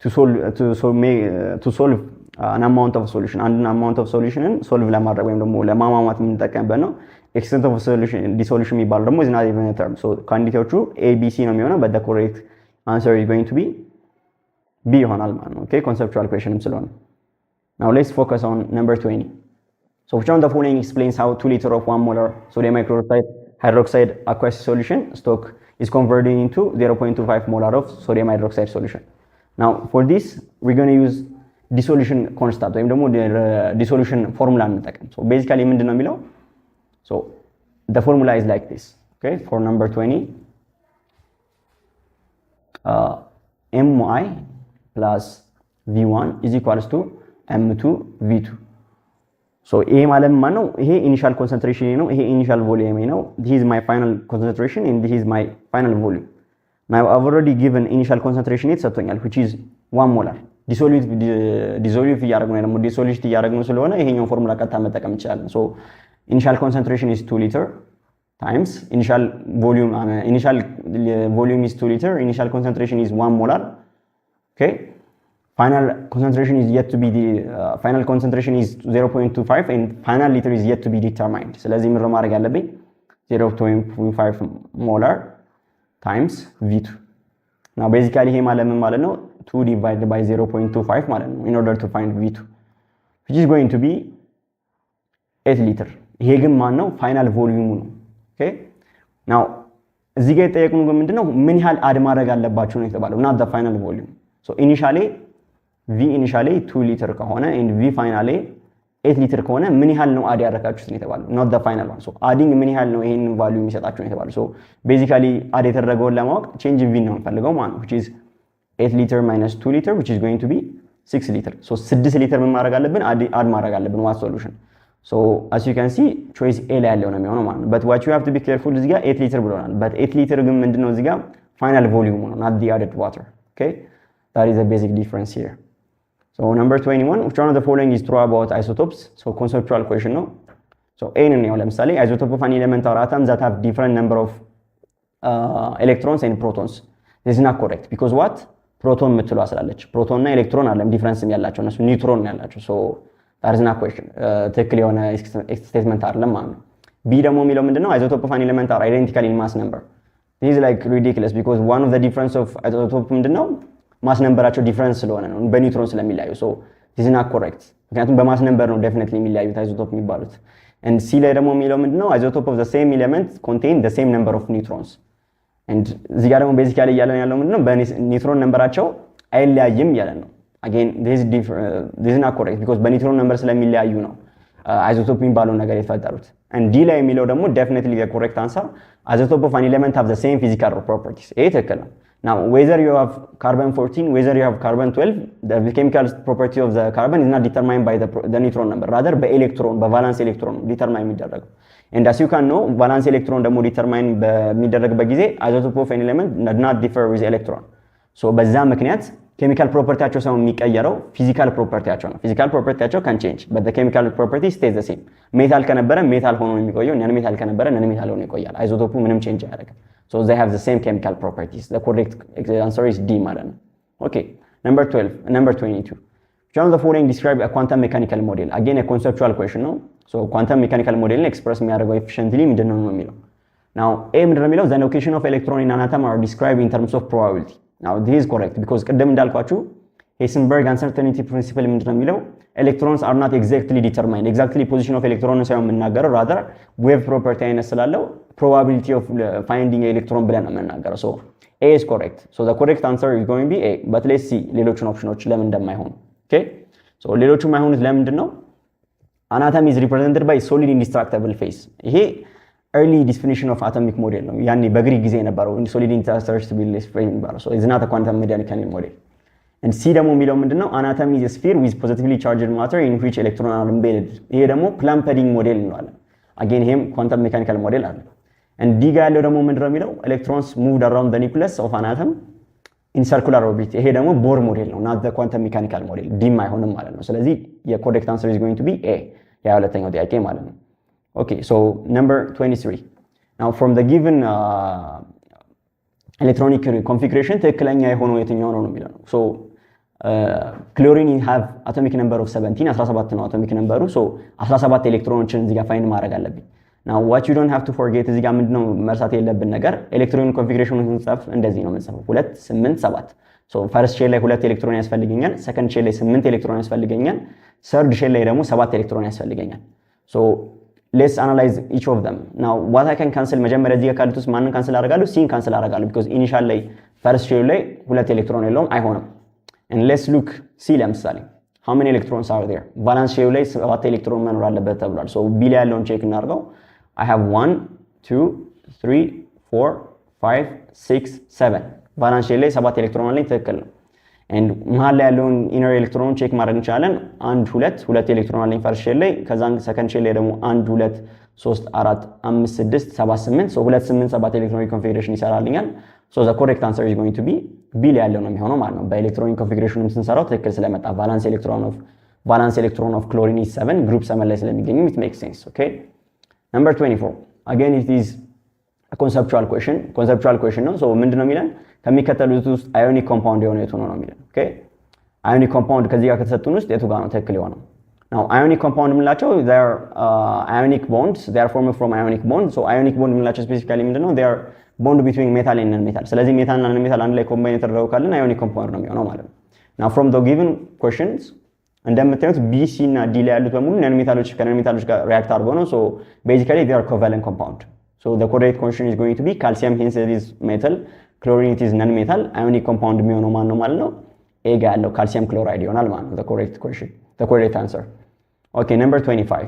to solve an amount of solution አንድን amount of solutionን ሶልቭ ለማድረግ ወይም ደግሞ ለማሟሟት የምንጠቀምበት ነው። extent of solution dissolution የሚባለው ደግሞ is not even a term. So ካንዲዴቶቹ A B C ነው የሚሆነው, but the correct answer is going to be B ይሆናል ማለት ነው። Okay, conceptual questionም ስለሆነ. Now let's focus on number 20. So which one of the following explains how 2 liter of 1 molar sodium hydroxide aqueous solution stock is converted into 0.25 molar of sodium hydroxide solution? Now for this we're going to use dissolution constant ወይም ደግሞ dissolution formula እንጠቀም። So basically ምንድነው የሚለው? So the formula is like this. Okay, for number 20 my plus v1 is equals to m2 v2. So ይሄ ማለት ማለት ነው ይሄ ኢኒሻል ኮንሰንትሬሽን ነው፣ ይሄ ኢኒሻል ቮሊዩም ነው። this is my final concentration and this is my final volume. Now I've already given initial concentration ሰጥቶኛል which is 1 molar. ዲሶሉት እያደረግን ነው ደግሞ ዲሶሉት እያደረግን ስለሆነ ይሄኛው ፎርሙላ ቀጥታ መጠቀም እንችላለን። So initial concentration is 2 liter times initial volume is 2 liter, initial concentration is 1 molar. Okay, final concentration is yet to be final concentration is 0.25 and final liter is yet to be determined. ስለዚህ ምን ማድረግ ያለብኝ 0.25 molar times v2. Now basically ይሄ ማለት ምን ማለት ነው 2 divided by 0.25 ማለት ነው in order to find v2 which is going to be 8 liter. ይሄ ግን ማን ነው ፋይናል ቮልዩሙ ነው። ኦኬ ናው እዚህ ጋር የጠየቁን ግን ምንድነው ምን ያህል አድ ማድረግ አለባችሁ ነው የተባለው not the final volume. So initially v initially 2 liter ከሆነ and v finally 8 liter ከሆነ ምን ያህል ነው አድ ያደረጋችሁት ነው የተባለው not the final one. So adding ምን ያህል ነው ይሄን ቫልዩ የሚሰጣችሁ ነው የተባለው። So basically አድ የተደረገውን ለማወቅ change v ነው የምፈልገው ማለት ነው which is 8 liter minus 2 liter which is going to be 6 liter. So 6 liter ምን ማድረግ አለብን አድ ማድረግ አለብን what solution. So as you can see choice A ላይ ያለው ነው የሚሆነው ማለት ነው. But what you have to be careful እዚህ ጋር 8 liter ብሎናል. But 8 liter ግን ምንድነው እዚህ ጋር final volume ነው not the added water. Okay, that is a basic difference here. So number 21, which one of the following is true about isotopes? So conceptual question ነው. So A ነው ለምሳሌ isotope of an element or atom that have different number of electrons and protons. This is not correct because what? Proton የምትለው ስላለች proton እና electron አለም ዲፈረንስ ያላቸው እነሱ ኒውትሮን ያላቸው። So that is not question. ትክክል የሆነ ስቴትመንት አይደለም ማለት ነው። B ደግሞ የሚለው ምንድነው isotope of an element are identical in mass number. This is like ridiculous because one of the difference of isotope ምንድነው ማስ ነምበራቸው ዲፈረንስ ስለሆነ ነው በኒውትሮን ስለሚለያዩ። So this is not correct ምክንያቱም በማስ ነምበር ነው definitely የሚለያዩት isotope የሚባሉት። And C ላይ ደግሞ የሚለው ምንድነው isotope of the same element contain the same number of neutrons. And እዚህ ጋር ደግሞ ቤዚካሊ እያለን ያለው ምንድነው በኒውትሮን ነምበራቸው አይለያይም እያለን ነው። Again this is not correct because በኒውትሮን ነምበር ስለሚለያዩ ነው isotope የሚባለው ነገር የተፈጠሩት። And D ላይ የሚለው ደግሞ definitely the correct answer isotope of an element have the same physical properties. ይሄ ትክክል ነው። Now whether you have carbon 14 whether you have carbon 12 the chemical property of the carbon is not determined by the neutron number rather በኤሌክትሮን በቫላንስ ኤሌክትሮን ዲተርማይን የሚደረገው. And as you can know ቫላንስ ኤሌክትሮን ደግሞ ዲተርማይን በሚደረግበት ጊዜ isotope of an element does not differ with electron. So በዛ ምክንያት ኬሚካል ፕሮፐርቲያቸው ሳይሆን የሚቀየረው ፊዚካል ፕሮፐርቲያቸው ነው። ፊዚካል ፕሮፐርቲያቸው can change but the chemical property stays the same. ሜታል ከነበረ ሜታል ሆኖ ነው የሚቆየው፣ ነን ሜታል ከነበረ ነን ሜታል ሆኖ ይቆያል። አይዞቶፑ ምንም ቼንጅ አያደርግም። So they have the same chemical properties. The correct answer is D ማለት ነው። Okay, number 22. Which one of the following describe a quantum mechanical model? Again a conceptual question ነው። So quantum mechanical model ኤክስፕረስ የሚያደርገው efficiently ምንድነው ነው የሚለው። Now A ምንድነው የሚለው the location of electron in an atom are described in terms of probability. Now this is correct because ቅድም እንዳልኳችሁ Heisenberg uncertainty principle ምንድነው የሚለው electrons are not exactly determined. Exactly position of electron ሳይሆን የምናገረው rather wave property አይነት ስላለው probability of finding electron ብለን ነው የምናገረው። So A is correct. So the correct answer is going to be A. But let's see ሌሎችን ኦፕሽኖች ለምን እንደማይሆኑ። Okay, so ሌሎቹ የማይሆኑት ለምንድነው? An atom is represented by solid indestructible phase. ይሄ early definition of atomic model ነው። ያኔ በግሪክ ጊዜ የነበረው solid indestructible phase የሚባለው። So it's not a quantum mechanical model. And C ደግሞ የሚለው ምንድነው? An atom is a sphere with positively charged matter in which electrons are embedded. ይሄ ደግሞ Clampeding model እንለዋለን። Again ይሄም quantum mechanical model አለ። And D ጋር ያለው ደግሞ ምንድነው የሚለው electrons moved around the nucleus of an atom in circular orbit. ይሄ ደግሞ Bohr model ነው, not the quantum mechanical model. D አይሆንም ማለት ነው። ስለዚህ የcorrect answer is going to be A. ያ ሁለተኛው ጥያቄ ማለት ነው። Okay, so number 23. Now from the given electronic configuration ትክክለኛ የሆነው የትኛው ነው የሚለው ነው። So chlorine have atomic number of 17 17 ነው atomic number so 17 ኤሌክትሮኖችን እዚህ ጋር ፋይንድ ማድረግ አለብኝ now what you don't have to forget እዚህ ጋር ምንድነው መርሳት የለብን ነገር ኤሌክትሮን ኮንፊግሬሽኑን ስንጽፍ እንደዚህ ነው የምንጽፈው 2 8 7 so first shell ላይ 2 ኤሌክትሮን ያስፈልገኛል second shell ላይ 8 ኤሌክትሮን ያስፈልገኛል third shell ላይ ደግሞ 7 ኤሌክትሮን ያስፈልገኛል so let's analyze each of them now what I can cancel መጀመሪያ እዚህ ጋር ካሉት ውስጥ ማንን ካንሰል አደርጋለሁ c ካንሰል አደርጋለሁ because initial ላይ first shell ላይ 2 ኤሌክትሮን የለውም አይሆንም and let's look c ለምሳሌ how many electrons are there valence shell ላይ 7 ኤሌክትሮን መኖር አለበት ተብሏል so b ላይ ያለውን ቼክ እናድርገው I have 1 2 3 4 5 6 7 valence shell ላይ 7 ኤሌክትሮን አለኝ ትክክል ነው and መሃል ላይ ያለውን ኢነር ኤሌክትሮን ቼክ ማድረግ እንችላለን 1 2 2 ኤሌክትሮን አለኝ ፈርስት ሼል ላይ ከዛን ሰከንድ ሼል ላይ ደግሞ 1 2 3 4 5 6 7 8 so 2 8 7 ኤሌክትሮኒክ ኮንፊግሬሽን ይሰራልኛል so the correct answer is going to be b ላይ ያለው ነው የሚሆነው ማለት ነው በኤሌክትሮኒክ ኮንፊግሬሽኑም ስንሰራው ትክክል ስለመጣ valence electron of chlorine is 7 group 7 ላይ ስለሚገኙ it makes sense okay number 24 again it is a conceptual question ነው so ምንድነው የሚለን ከሚከተሉት ውስጥ ionic compound የሆነ የቱ ነው የሚለን okay ionic compound ከዚህ ጋር ከተሰጡን ውስጥ የቱ ጋር ነው ትክክል የሆነው now ionic compound የምንላቸው they are ionic bonds they are formed from ionic bonds so ionic bond የምንላቸው ስፔሲፊካሊ ምንድነው they are bond between metal and non-metal ስለዚህ metal እና non-metal አንድ ላይ ኮምባይን ተደርገው ካለን ionic compound ነው የሚሆነው ማለት ነው now from the given questions እንደምታዩት B C እና D ላይ ያሉት በሙሉ non-metaloች ከnon-metaloች ጋር react አድርገው ነው so basically they are covalent compound so the correct question is going to be calcium hence it is metal chlorine it is non-metal ionic compound የሚሆነው ማን ነው ማለት ነው A ጋር ያለው calcium chloride ይሆናል ማለት ነው the correct answer okay number 25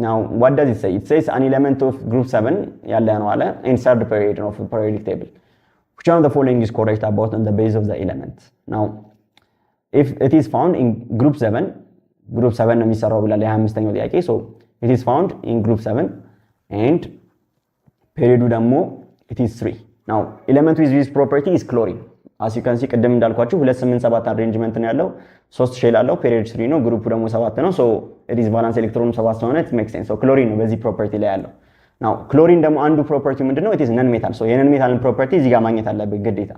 now what does it say it says an element of group 7 ያለ ነው አለ in third period of the periodic table which one of the following is correct about on the base of the element now if it is found in group 7 ነው የሚሰራው ብላል የ25ኛው ጥያቄ so it is found in group 7 and period ደግሞ it is 3 now element with this property is chlorine as you can see ቀደም እንዳልኳችሁ 287 arrangement ነው ያለው 3 ሼል አለው period 3 ነው ግሩፑ ደግሞ 7 ነው so it is valence electron 7 ስለሆነ it makes sense so chlorine ነው በዚህ property ላይ ያለው now chlorine ደግሞ አንዱ property ምንድነው it is non metal so የnon metal property እዚህ ጋር ማግኘት አለበት ግዴታ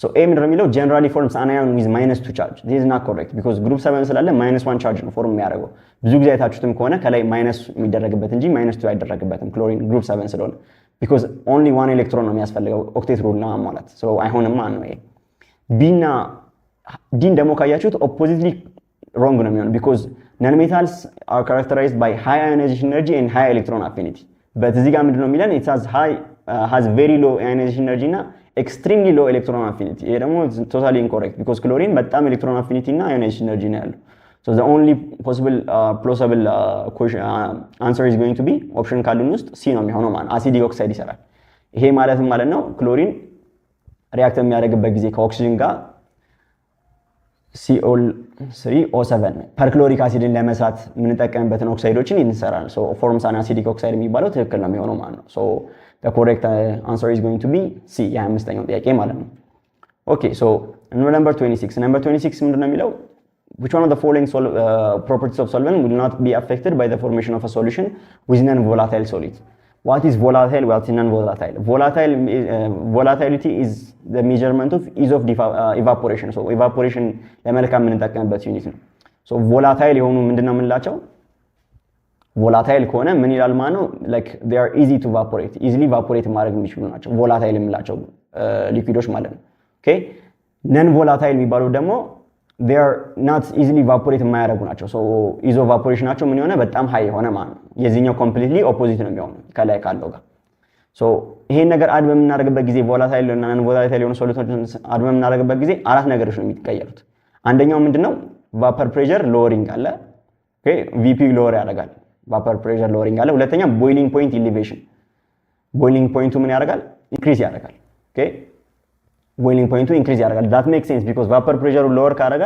so a ምንድነው የሚለው generally forms an ion with -2 charge this is not correct because group 7 ስላለ -1 charge ነው ፎርም የሚያደርገው ብዙ ጊዜ አይታችሁትም ከሆነ ከላይ ማይነስ የሚደረግበት እንጂ -2 አይደረግበትም chlorine group 7 ስለሆነ because only one electron ነው የሚያስፈልገው octet rule ነው ማለት so አይሆንም ማለት ነው b እና d ደግሞ ካያችሁት oppositely wrong ነው የሚሆነው because non-metals are characterized by high ionization energy and high electron affinity but እዚህ ጋር ምንድነው የሚለን it has very low ionization energy እና extremely low electron affinity ይሄ ደግሞ totally incorrect because chlorine በጣም electron affinity እና ionization energy ነው ያለው so the only possible plausible answer is going to be option ካሉን ውስጥ c ነው የሚሆነው ማለት acidic oxide ይሰራል ይሄ ማለት ነው ክሎሪን ሪአክት የሚያደርግበት ጊዜ ከኦክሲጅን ጋር CO3O7 ፐርክሎሪክ አሲድን ለመስራት የምንጠቀምበትን ኦክሳይዶችን እንሰራለን so forms an acidic oxide የሚባለው ትክክል ነው የሚሆነው ማለት ነው so the correct answer is going to be c የ25ኛው ጥያቄ ማለት ነው okay so number 26 ምንድነው የሚለው which one of the following properties of solvent will not be affected by the formation of a solution with non-volatile solid what is volatile what is non-volatile volatility is the measurement of ease of evaporation so evaporation ለመልካም የምንጠቀምበት ዩኒት ነው so volatile የሆኑ ምንድነው የምንላቸው volatile ከሆነ ምን ይላል ማለት ነው like they are easy to evaporate easily evaporate ማድረግ የሚችሉ ናቸው volatile የምንላቸው ሊኩዊዶች ማለት ነው okay non volatile የሚባሉ ደግሞ they are not easily evaporate የማያደርጉ ናቸው so ease of evaporation ናቸው ምን የሆነ በጣም ሃይ የሆነ ማለት ነው የዚህኛው completely opposite ነው የሚሆነው ከላይ ካለው ጋር so ይሄን ነገር አድ በምናደርግበት ጊዜ volatile እና non volatile የሆኑ ሶሉቶችን አድ በምናደርግበት ጊዜ አራት ነገሮች ነው የሚቀየሩት አንደኛው ምንድነው vapor pressure lowering አለ okay vp lower ያደርጋል vapor pressure lowering አለ ሁለተኛ boiling point elevation boiling point ምን ያደርጋል increase ያደርጋል okay boiling point increase ያደርጋል that makes sense because vapor pressure lower ካደረገ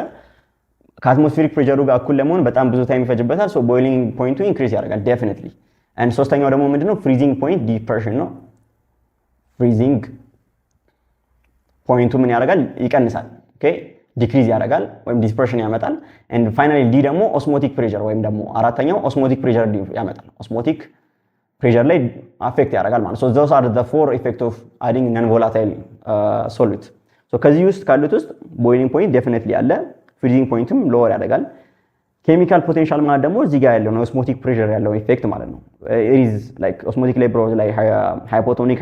ከአትሞስፌሪክ ፕሬሸሩ ጋር እኩል ለመሆን በጣም ብዙ ታይም ይፈጅበታል so boiling point increase ያደርጋል definitely and ሶስተኛው ደግሞ ምንድነው freezing point dispersion ነው freezing point ምን ያደርጋል ይቀንሳል okay decrease ያደርጋል ወይም dispersion ያመጣል and finally d ደግሞ osmotic pressure ወይም ደግሞ አራተኛው osmotic pressure ያመጣል osmotic pressure ላይ affect ያደርጋል ማለት so those are the four effects of adding non volatile solute so ከዚህ ውስጥ ካሉት ውስጥ boiling point definitely አለ ፍሪዚንግ ፖይንትም ሎወር ያደርጋል። ኬሚካል ፖቴንሻል ማለት ደግሞ እዚህ ጋር ያለው ነው ኦስሞቲክ ፕሬሸር ያለው ኢፌክት ማለት ነው። ኢዝ ላይክ ኦስሞቲክ ሌብሮ ላይ ሃይፖቶኒክ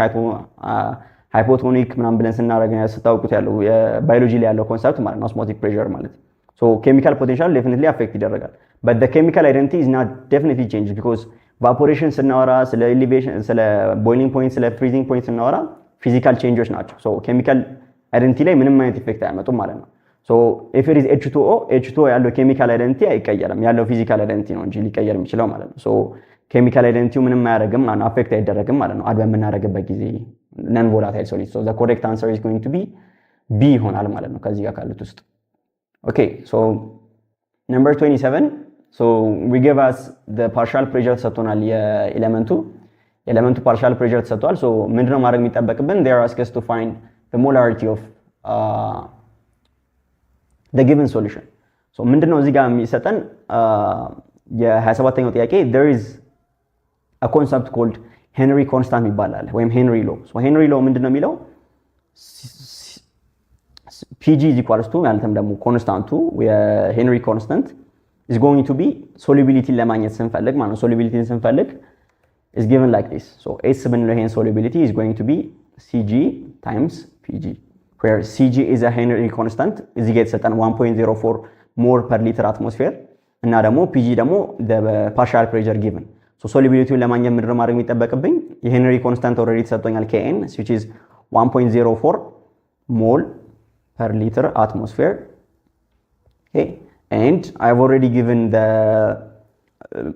ሃይፖቶኒክ ምናምን ብለን ስናደርግ ስታውቁት ያለው የባዮሎጂ ላይ ያለው ኮንሰፕት ማለት ነው ኦስሞቲክ ፕሬሸር ማለት። ሶ ኬሚካል ፖቴንሻል ዴፊኒትሊ አፌክት ይደረጋል but the chemical identity is not definitely changed because evaporation ስናወራ ስለ ኤሊቬሽን ስለ ቦይሊንግ ፖይንት ስለ ፍሪዚንግ ፖይንት ስናወራ ፊዚካል ቼንጆች ናቸው። ሶ ኬሚካል አይደንቲቲ ላይ ምንም አይነት ኢፌክት አያመጡም ማለት ነው። ሶ if it is H2O ያለው ኬሚካል አይደንቲቲ አይቀየርም፣ ያለው ፊዚካል አይደንቲቲ ነው እንጂ ሊቀየር የሚችለው ማለት ነው። ሶ ኬሚካል አይደንቲቲው ምንም አያደርግም ማለት ነው፣ አፌክት አይደረግም ማለት ነው አድ በምናደርግበት ጊዜ non volatile solid. So the correct answer is going to be B ይሆናል ማለት ነው ከዚህ ጋር ካሉት ውስጥ። Okay, so number 27, so we give us the partial pressure ተሰጥቶናል የኤሌመንቱ partial pressure ተሰጥቷል። so ምንድነው ማድረግ የሚጠበቅብን? they are asked us to find the molarity of the given solution. so ምንድነው እዚህ ጋር የሚሰጠን የ27ኛው ጥያቄ there is a concept called Henry constant ይባላል ወይም Henry law. so Henry law ምንድነው የሚለው Pg is equals to ማለትም ደግሞ ኮንስታንቱ የሄንሪ ኮንስታንት is going to be solubility ለማግኘት ስንፈልግ ማለት ነው solubility ስንፈልግ is given like this. so S ብንለው ይሄን solubility is going to be Cg times Pg where Cg is a Henry constant እዚህ ጋር የተሰጠን 1.04 ሞል per liter atmosphere እና ደግሞ Pg ደግሞ the partial pressure given. so solubility ለማግኘት ምንድነው ማድረግ የሚጠበቅብኝ? የሄንሪ ኮንስታንት ኦልሬዲ ተሰጥቶኛል Kn which is 1.04 ሞል per liter atmosphere. Okay, and I've already given the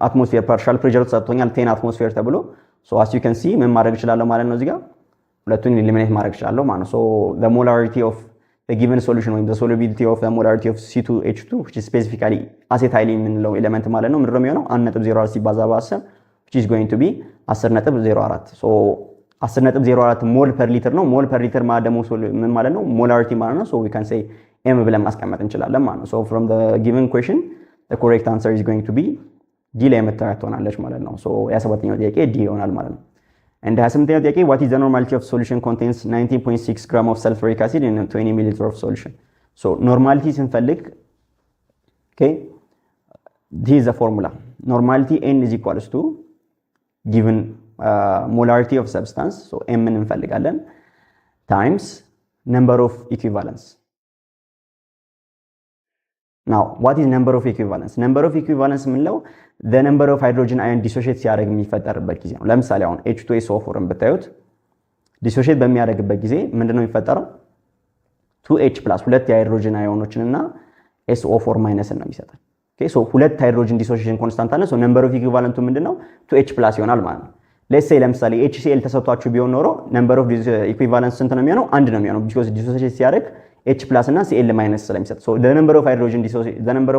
atmosphere partial pressure ተሰጥቶኛል 10 atmosphere ተብሎ so as you can see ምን ማድረግ እችላለሁ ማለት ነው እዚህ ጋር ሁለቱን ኤሊሚኔት ማድረግ እችላለሁ ማለት ነው። so the molarity of the given solution or the solubility of the molarity of C2H2 which is specifically acetylene የምንለው ኤሌመንት ማለት ነው ምንድነው የሚሆነው 1.04 ሲባዛ በ10 which is going to be 10.04 so 10.04 ሞል ፐር ሊትር ነው። ሞል ፐር ሊትር ማለት ደግሞ ምን ማለት ነው? ሞላሪቲ ማለት ነው። so we can say m ብለን ማስቀመጥ እንችላለን ማለት ነው። so from the given question the correct answer is going to be D ላይ መታየት ሆናለች ማለት ነው። so የ27ኛው ጥያቄ D ይሆናል ማለት ነው። and 28ኛው ጥያቄ what is the normality of solution contains 19.6 gram of sulfuric acid in 20 ml of solution. so normality ስንፈልግ okay this is the formula. normality n is equals to given molarity of substance so m እንፈልጋለን times number of equivalence. now what is number of equivalence? number of equivalence ምንለው the number of hydrogen ion dissociate ሲያደርግ የሚፈጠርበት ጊዜ ነው። ለምሳሌ አሁን H2SO4ን ብታዩት ዲሶሺየት በሚያደርግበት ጊዜ ምንድነው የሚፈጠረው? 2H+ ሁለት የሃይድሮጅን አዮኖችን እና SO4- ነው የሚሰጠን። okay so ሁለት ሃይድሮጅን ዲሶሺዬሽን ኮንስታንት አለ so number of equivalent ምንድነው 2H+ ይሆናል ማለት ነው። let's say ለምሳሌ HCl ተሰጥቷችሁ ቢሆን ኖሮ number of equivalence ስንት ነው የሚሆነው? አንድ ነው የሚሆነው because dissociate ሲያደርግ H+ እና Cl- ስለሚሰጥ so the number of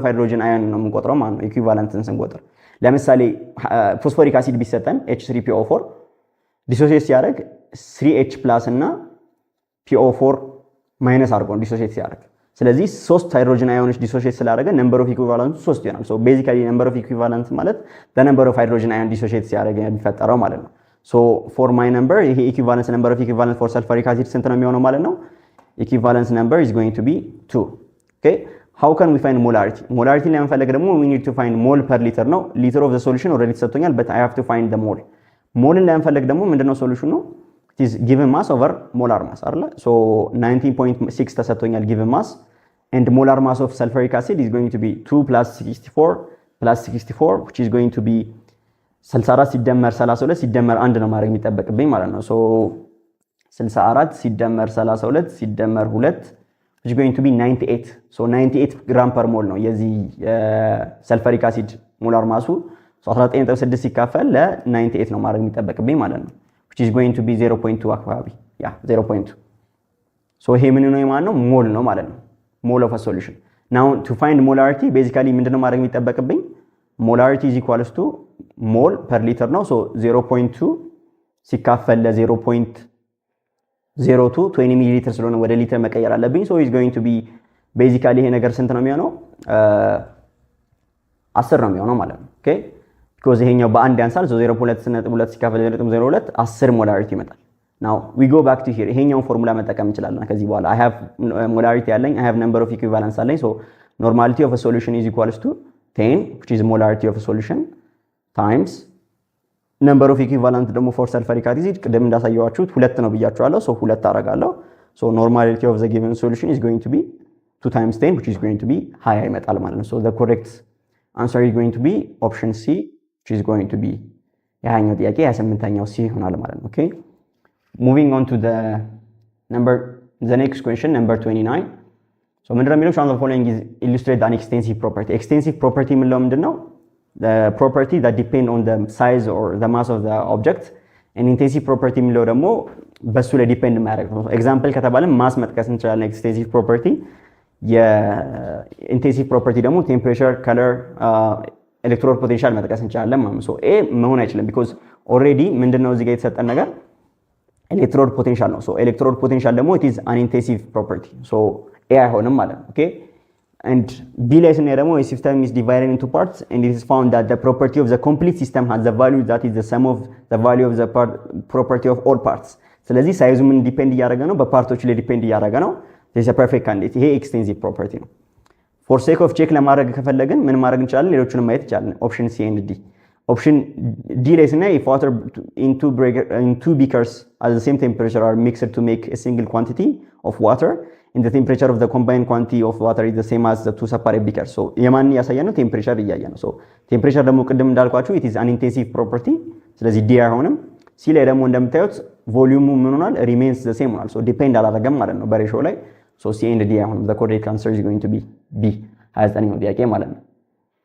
hydrogen ion ነው የምንቆጥረው ማለት ነው equivalent ስንቆጥር። ለምሳሌ ፎስፎሪክ አሲድ ቢሰጠን H3PO4 ዲሶሺየት ሲያደርግ 3H+ እና PO4- አድርጎ ዲሶሺየት ሲያደርግ ስለዚህ ሶስት ሃይድሮጅን አዮኖች ዲሶሺየት ስላደረገ number of equivalent 3 ይሆናል so basically number of equivalent ማለት the number of hydrogen ion dissociate ሲያደርግ የሚፈጠረው ማለት ነው so for my number ይሄ equivalence number of equivalent for sulfuric acid ስንት ነው የሚሆነው ማለት ነው equivalence number is going to be 2 okay how can we find molarity ለመፈለግ ደግሞ we need to find mole per liter ነው liter of the solution already ተሰጥቶኛል but I have to find the mole ሞልን ለመፈለግ ደግሞ ምንድነው ሶሉሽኑ it is given mass over molar mass አይደል so 19.6 ተሰጥቶኛል given mass and molar mass of sulfuric acid is going to be 2 plus 64 which is going to be 64 ሲደመር 32 ሲደመር 1 ነው ማድረግ የሚጠበቅብኝ ማለት ነው so 64 ሲደመር 32 ሲደመር 2 which is going to be 98 so 98 gram per mole ነው የዚህ sulfuric acid molar mass so 19.6 ሲካፈል ለ98 ነው ማድረግ የሚጠበቅብኝ ማለት ነው which is going to be 0.2 አካባቢ yeah 0.2 so ይሄ ምን ነው ማለት ነው ሞል ነው ማለት ነው mole of a solution. now to find molarity basically ምንድነው ማድረግ የሚጠበቅብኝ molarity is equals to mole per liter ነው so 0.2 ሲካፈል ለ0.02 20 ሚሊ ሊትር ስለሆነ ወደ ሊትር መቀየር አለብኝ so is going to be basically ይሄ ነገር ስንት ነው የሚሆነው 10 ነው የሚሆነው ማለት ነው okay because ይሄኛው በአንድ ያንሳል so 0.2 ሲካፈል 0.02 10 molarity ይመጣል now we go back to here ይሄኛውን ፎርሙላ መጠቀም እንችላለን ከዚህ በኋላ I have molarity አለኝ I have number of equivalence አለኝ so normality of a solution is equals to 10 which is molarity of a solution times number of equivalent ደግሞ for sulfuric acid ቅድም እንዳሳየዋችሁት 2 ነው ብያችኋለሁ so 2 አደርጋለሁ so normality of the given solution is going to be 2 times 10 which is going to be higher ይመጣል ማለት ነው so the correct answer is going to be option C which is going to be ያኛው ጥያቄ 28ኛው C ይሆናል ማለት ነው okay moving on to the next question number 29 so ምንድነው የሚለው from the following is illustrate an extensive property ምንለው ምንድነው the property that depend on the size or the mass of the object and intensive property ምንለው ደግሞ በሱ ላይ ዲፔንድ ማድረግ ነው ኤግዛምፕል ከተባለ ማስ መጥቀስ እንችላለን extensive property የኢንቴንሲቭ ፕሮፐርቲ ደግሞ ቴምፕሬቸር ከለር ኤሌክትሮድ ፖቴንሻል መጥቀስ እንችላለን ማለት ነው so a መሆን አይችልም because already ምንድነው እዚህ ጋር የተሰጠን ነገር ኤሌክትሮድ ፖቴንሻል ነው so ኤሌክትሮድ ፖቴንሻል ደግሞ it is an intensive property so a አይሆንም ማለት ነው okay and b ላይ ስናይ ደግሞ a system is divided into parts and it is found that the property of the complete system has the value that is the sum of the value of the property of all parts ስለዚህ ሳይዙ ምን ዲፔንድ እያደረገ ነው በፓርቶች ላይ ዲፔንድ እያደረገ ነው this is a perfect candidate ይሄ extensive property ነው for sake of check ለማድረግ ከፈለግን ምን ማድረግ እንችላለን ሌሎችንም ማየት ይቻላል option C and D option D ላይ ስናይ if water in two beakers at the same temperature are mixed to make a single quantity of water and the temperature of the combined quantity of water is the same as the two separate beakers so የማን ያሳያል ነው ቴምፕሬቸር እያየ ነው so ቴምፕሬቸር ደግሞ ቅድም እንዳልኳችሁ it is an intensive property ስለዚህ D አይሆንም C ላይ ደግሞ እንደምታዩት ቮሊዩሙ ምን ሆኗል remains the same ሆኗል so ዲፔንድ አላደረገም ማለት ነው በሬሾ ላይ so C and D አይሆንም the correct answer is going to be B 29ኛው ጥያቄ ማለት ነው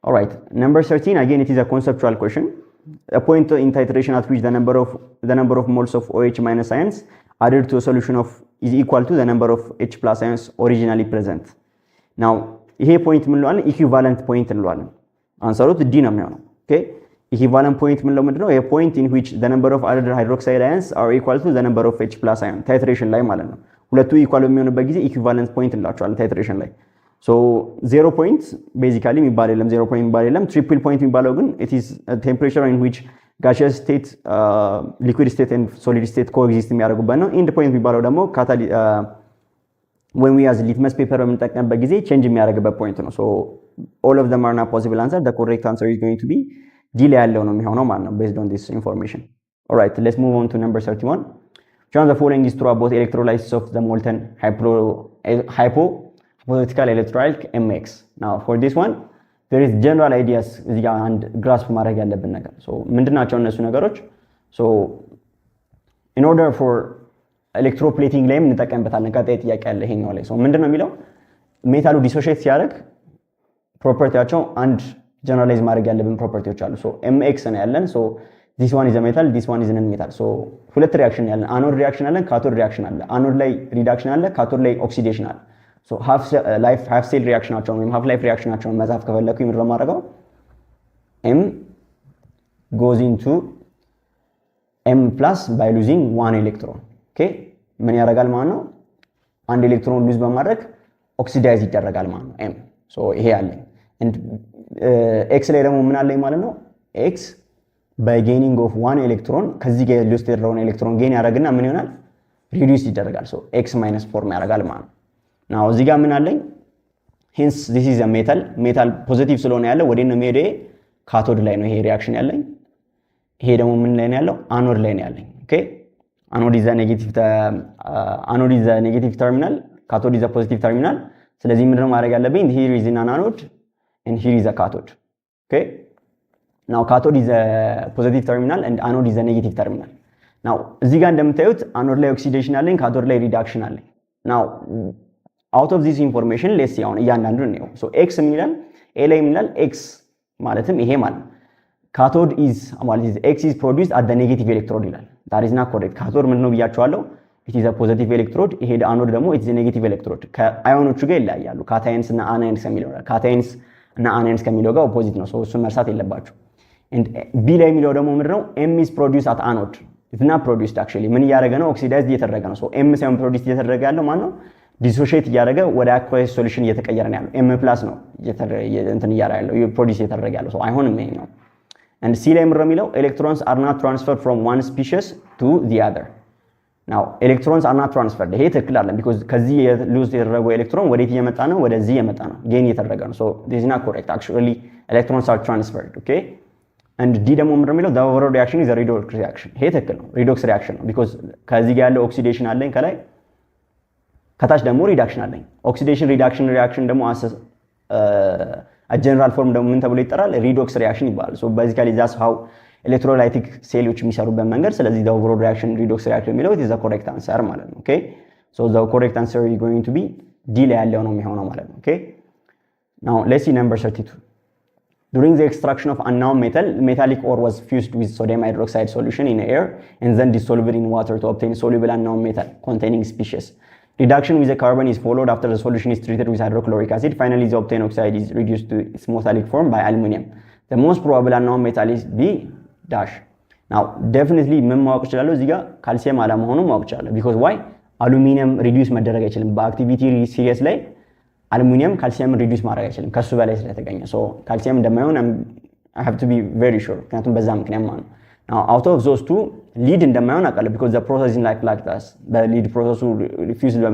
all right number 13 again it is a conceptual question a point in titration at which the number of moles of OH minus ions added to a solution of is equal to the number of H plus ions originally present now ይሄ ፖይንት ምን እንለዋለን equivalent point እንለዋለን አንሰሩት D ነው የሚሆነው okay equivalent point ምን ለምንድነው a point in which the number of added hydroxide ions are equal to the number of H plus ion titration ላይ ማለት ነው ሁለቱ ኢኳል በሚሆንበት ጊዜ ኢኩቫለንት ፖይንት እንላቸዋለን ታይትሬሽን ላይ ሶ 0 ፖይንት ቤዚካሊ የሚባል የለም 0 ፖይንት የሚባል የለም ትሪፕል ፖይንት የሚባለው ግን it is a temperature in which gaseous state liquid state and solid state coexist የሚያደርጉበት ነው ኢንድ ፖይንት የሚባለው ደግሞ when we use litmus paper በምንጠቀምበት ጊዜ ቼንጅ የሚያደርግበት ፖይንት ነው so all of them are not possible answer the correct answer is going to be D ላይ ያለው ነው የሚሆነው ማለት ነው based on this information all right let's move on to number 31 which one of the following is true about electrolysis of the molten hypothetical electrolyte MX now for this one there is general ideas እዚህ ጋር አንድ grasp ማድረግ ያለብን ነገር so ምንድናቸው እነሱ ነገሮች so in order for electroplating ላይ እንጠቀምበታለን ቀጣይ ጥያቄ ያለ ይሄኛው ላይ so ምንድነው የሚለው ሜታሉ ዲሶሺየት ሲያደርግ ፕሮፐርቲያቸው አንድ ጀነራላይዝ ማድረግ ያለብን ፕሮፐርቲዎች አሉ so MX ነው ያለን so this one is a metal this one is a non-metal so ሁለት ሪአክሽን ያለን አንኦድ ሪአክሽን አለን ካቶድ ሪአክሽን አለ አንኦድ ላይ ሪዳክሽን አለ ካቶድ ላይ ኦክሲዴሽን አለ so half cell reactionናቸው ወይም half life reactionናቸው መጻፍ ከፈለኩ ምንድነው ማድረገው M goes into M plus by losing one electron okay ምን ያደርጋል ማለት ነው አንድ ኤሌክትሮን ሉዝ በማድረግ ኦክሲዳይዝ ይደረጋል ማለት ነው M so ይሄ አለኝ and X ላይ ደግሞ ምን አለኝ ማለት ነው X by gaining of one electron ከዚህ ጋር ሉዝ የተደረገውን ኤሌክትሮን ጌን ያደርግና ምን ይሆናል ሪዲዩስ ይደረጋል so X minus 4 ያደርጋል ማለት ነው now እዚህ ጋር ምን አለኝ hence this is a metal ፖዚቲቭ ስለሆነ ያለው ወዴት ነው የሚሄደው ካቶድ ላይ ነው ይሄ ሪአክሽን ያለኝ ይሄ ደግሞ ምን ላይ ነው ያለው አኖድ ላይ ነው ያለኝ okay anode is a negative terminal cathode is a positive terminal ስለዚህ ምንድነው ማድረግ ያለብኝ here is an anode and here is a cathode okay now cathode is a positive terminal and anode is a negative terminal now እዚህ ጋር እንደምታዩት anode ላይ oxidation አለኝ cathode ላይ reduction አለኝ now out of this information let's see አሁን እያንዳንዱን ነው so x ምን ይላል a ላይ ምን ይላል x ማለትም ይሄ ማለት cathode is x is produced at the negative electrode ይላል that is not correct cathode ምንድነው ብያችኋለሁ it is a positive electrode ይሄ anode ደግሞ it is a negative electrode ከአዮኖቹ ጋር ይለያያሉ cations እና anions ከሚለው cations እና anions ከሚለው ጋር ኦፖዚት ነው so እሱን መርሳት የለባችሁ and b ላይ የሚለው ደግሞ ምንድነው m is produced at anode it's not produced actually ምን ያደረገ ነው oxidized እየተደረገ ነው so m ሳይሆን produced እየተደረገ ያለው ማለት ነው ዲሶሺየት እያደረገ ወደ aqueous solution እየተቀየረ ነው ያለው m+ ነው እንትን እያደረገ ያለው produce እየተደረገ ያለው so አይሆንም ይሄኛው and c ላይ ምንድነው የሚለው electrons are not transferred from one species to the other ናው ኤሌክትሮንስ አር ናት ትራንስፈርድ ይሄ ትክክል አይደለም because ከዚህ ሉዝ የተደረገው ኤሌክትሮን ወዴት እየመጣ ነው ወደዚህ እየመጣ ነው ጌን እየተደረገ ነው so this is not correct actually electrons are transferred okay and d ደግሞ ምንድነው የሚለው the overall reaction is a redox reaction ይሄ ትክክል ነው redox reaction ነው because ከዚህ ጋር ያለው ኦክሲዴሽን አለኝ ከላይ ከታች ደግሞ ሪዳክሽን አለኝ ኦክሲዴሽን ሪዳክሽን ሪአክሽን ደግሞ a general form ደግሞ ምን ተብሎ ይጠራል redox reaction ይባላል so basically that's how electrolytic ሴሎች የሚሰሩበት መንገድ ስለዚህ the overall reaction redox reaction የሚለው it is the correct answer ማለት ነው okay so the correct answer is going to be d ላይ ያለው ነው የሚሆነው ማለት ነው okay now let's see number 32 during the extraction of unknown metal metallic ore was fused with sodium hydroxide solution in air and then dissolved in water to obtain soluble unknown metal containing species reduction with the carbon is followed after the solution is treated with hydrochloric acid finally the obtained oxide is reduced to its metallic form by aluminum the most probable unknown metal is b dash now definitely ምን ማወቅ ይችላል እዚህ ጋር ካልሲየም አለመሆኑ ማወቅ ይችላል because why አሉሚኒየም ሪዲዩስ መደረግ አይችልም በአክቲቪቲ ሲሪየስ ላይ አሉሚኒየም ካልሲየም ሪዲዩስ ማድረግ አይችልም ከሱ በላይ ስለተገኘ so ካልሲየም እንደማይሆን I have to be very sure ምክንያቱም በዛ ምክንያት ማለት ነው now out of those two lead እንደማይሆን አውቃለሁ because the process is like this በሊድ ፕሮሰሱ fused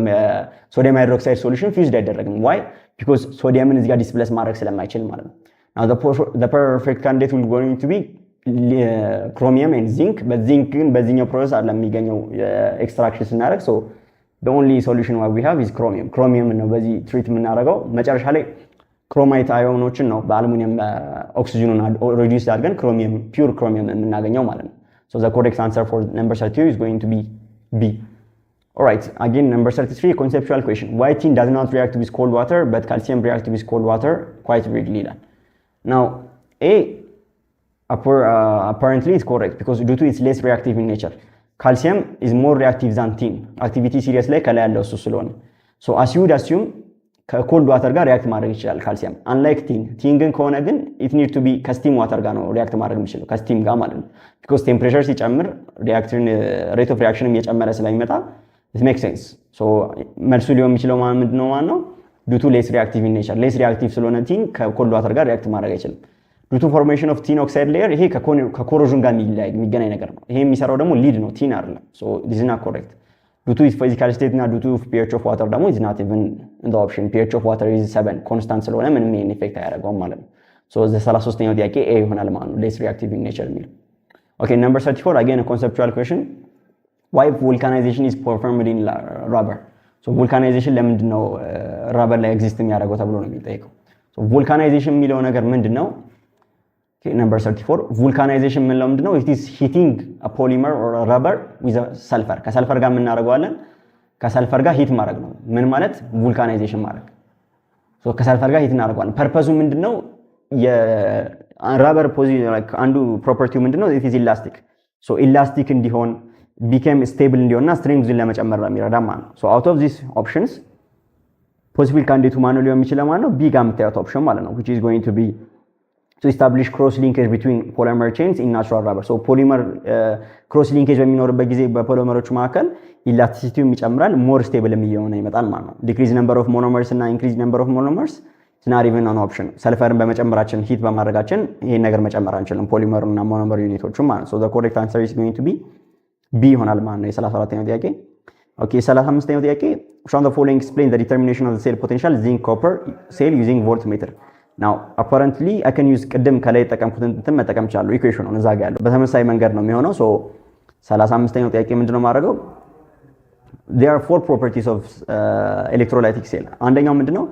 sodium hydroxide solution fused አይደረግም why because sodium እዚህ ጋር ዲስፕሌስ ማድረግ ስለማይችል ማለት ነው now the perfect candidate will going to be chromium and zinc but zinc ግን በዚህኛው ፕሮሰስ አለ የሚገኘው ኤክስትራክሽን ስናደርግ so the only solution what we have is chromium ነው በዚህ ትሪት የምናደርገው መጨረሻ ላይ ክሮማይት አዮኖችን ነው በአሉሚኒየም ኦክሲጅኑን ሪዲዩስ አድርገን chromium pure chromium የምናገኘው ማለት ነው so the correct answer for number 32 is going to be b all right again number 33 conceptual question why tin does not react with cold water but calcium reacts with cold water quite readily ይላል now a apparently is correct because due to its less reactive in nature calcium is more reactive than tin activity series ላይ ከላይ ያለው እሱ ስለሆነ so as you would assume ከኮልድ ዋተር ጋር ሪአክት ማድረግ ይችላል ካልሲየም unlike tin ግን ከሆነ ግን it need to be ከስቲም ዋተር ጋር ነው ሪአክት ማድረግ የሚችለው ከስቲም ጋር ማለት ነው because temperature ሲጨምር reaction rate of reaction እየጨመረ ስለሚመጣ it makes sense so መልሱ ሊሆን የሚችለው ምንድነው ማለት ነው due to less reactive in nature less reactive ስለሆነ tin ከኮልድ ዋተር ጋር ሪአክት ማድረግ አይችልም due to formation of tin oxide layer ይሄ ከኮሮዥን ጋር የሚገናኝ ነገር ነው ይሄ የሚሰራው ደግሞ ሊድ ነው tin አይደለም so this is not correct due to its physical state እና due to pH of water ደግሞ is not even in the option pH of water is 7 constant ስለሆነ ምንም ይሄን ኢፌክት አያደርገውም ማለት ነው so the 33ኛው ጥያቄ a ይሆናል ማለት ነው less reactive in nature የሚለው okay number 34 again a conceptual question why vulcanization is performed in rubber so vulcanization ለምንድን ነው rubber ላይ ኤግዚስት የሚያደርገው ተብሎ ነው የሚጠይቀው so vulcanization የሚለው ነገር ምንድነው okay number 34 vulcanization ምን ለምንድነው it is heating a polymer or a rubber with a sulfur ከሰልፈር ጋር ምን እናደርገዋለን ከሰልፈር ጋር ሂት ማድረግ ነው ምን ማለት vulcanization ማድረግ so ከሰልፈር ጋር ሂት እናደርገዋለን ፐርፐዙ ምንድነው የረበር አንዱ ፕሮፐርቲው ምንድነው it is elastic so elastic እንዲሆን became stable እንዲሆንና strength ለመጨመር ነው የሚረዳ ማለት ነው so out of these options possible candidate ማነው ሊሆን የሚችለው ማለት ነው b ጋር የምታዩት ኦፕሽን ማለት ነው which is going to be to establish cross linkage between polymer chains in natural rubber so polymer cross linkage በሚኖርበት ጊዜ በፖሊመሮች መካከል elasticity ይጨምራል more stable የሚሆነ ይመጣል ማለት ነው decrease number of monomers እና increase number of monomers it's not even an option ሰልፈርን በመጨመራችን ሂት በማድረጋችን ይሄን ነገር መጨመር አንችልም ፖሊመር እና ሞኖመር ዩኒቶቹ ማለት so the correct answer is going to be b ይሆናል ማለት ነው የ34ኛው ጥያቄ okay 35ኛው ጥያቄ from the following explain the determination of the cell potential zinc copper cell using voltmeter now apparently I can use ቅድም ከላይ ተጠቀምኩትን መጠቀም ይችላል ኢኩዌሽኑ እዛ ጋር ያለው በተመሳሳይ መንገድ ነው የሚሆነው so 35ኛው ጥያቄ ምንድነው ማድረገው there are four properties of electrolytic cell አንደኛው ምንድነው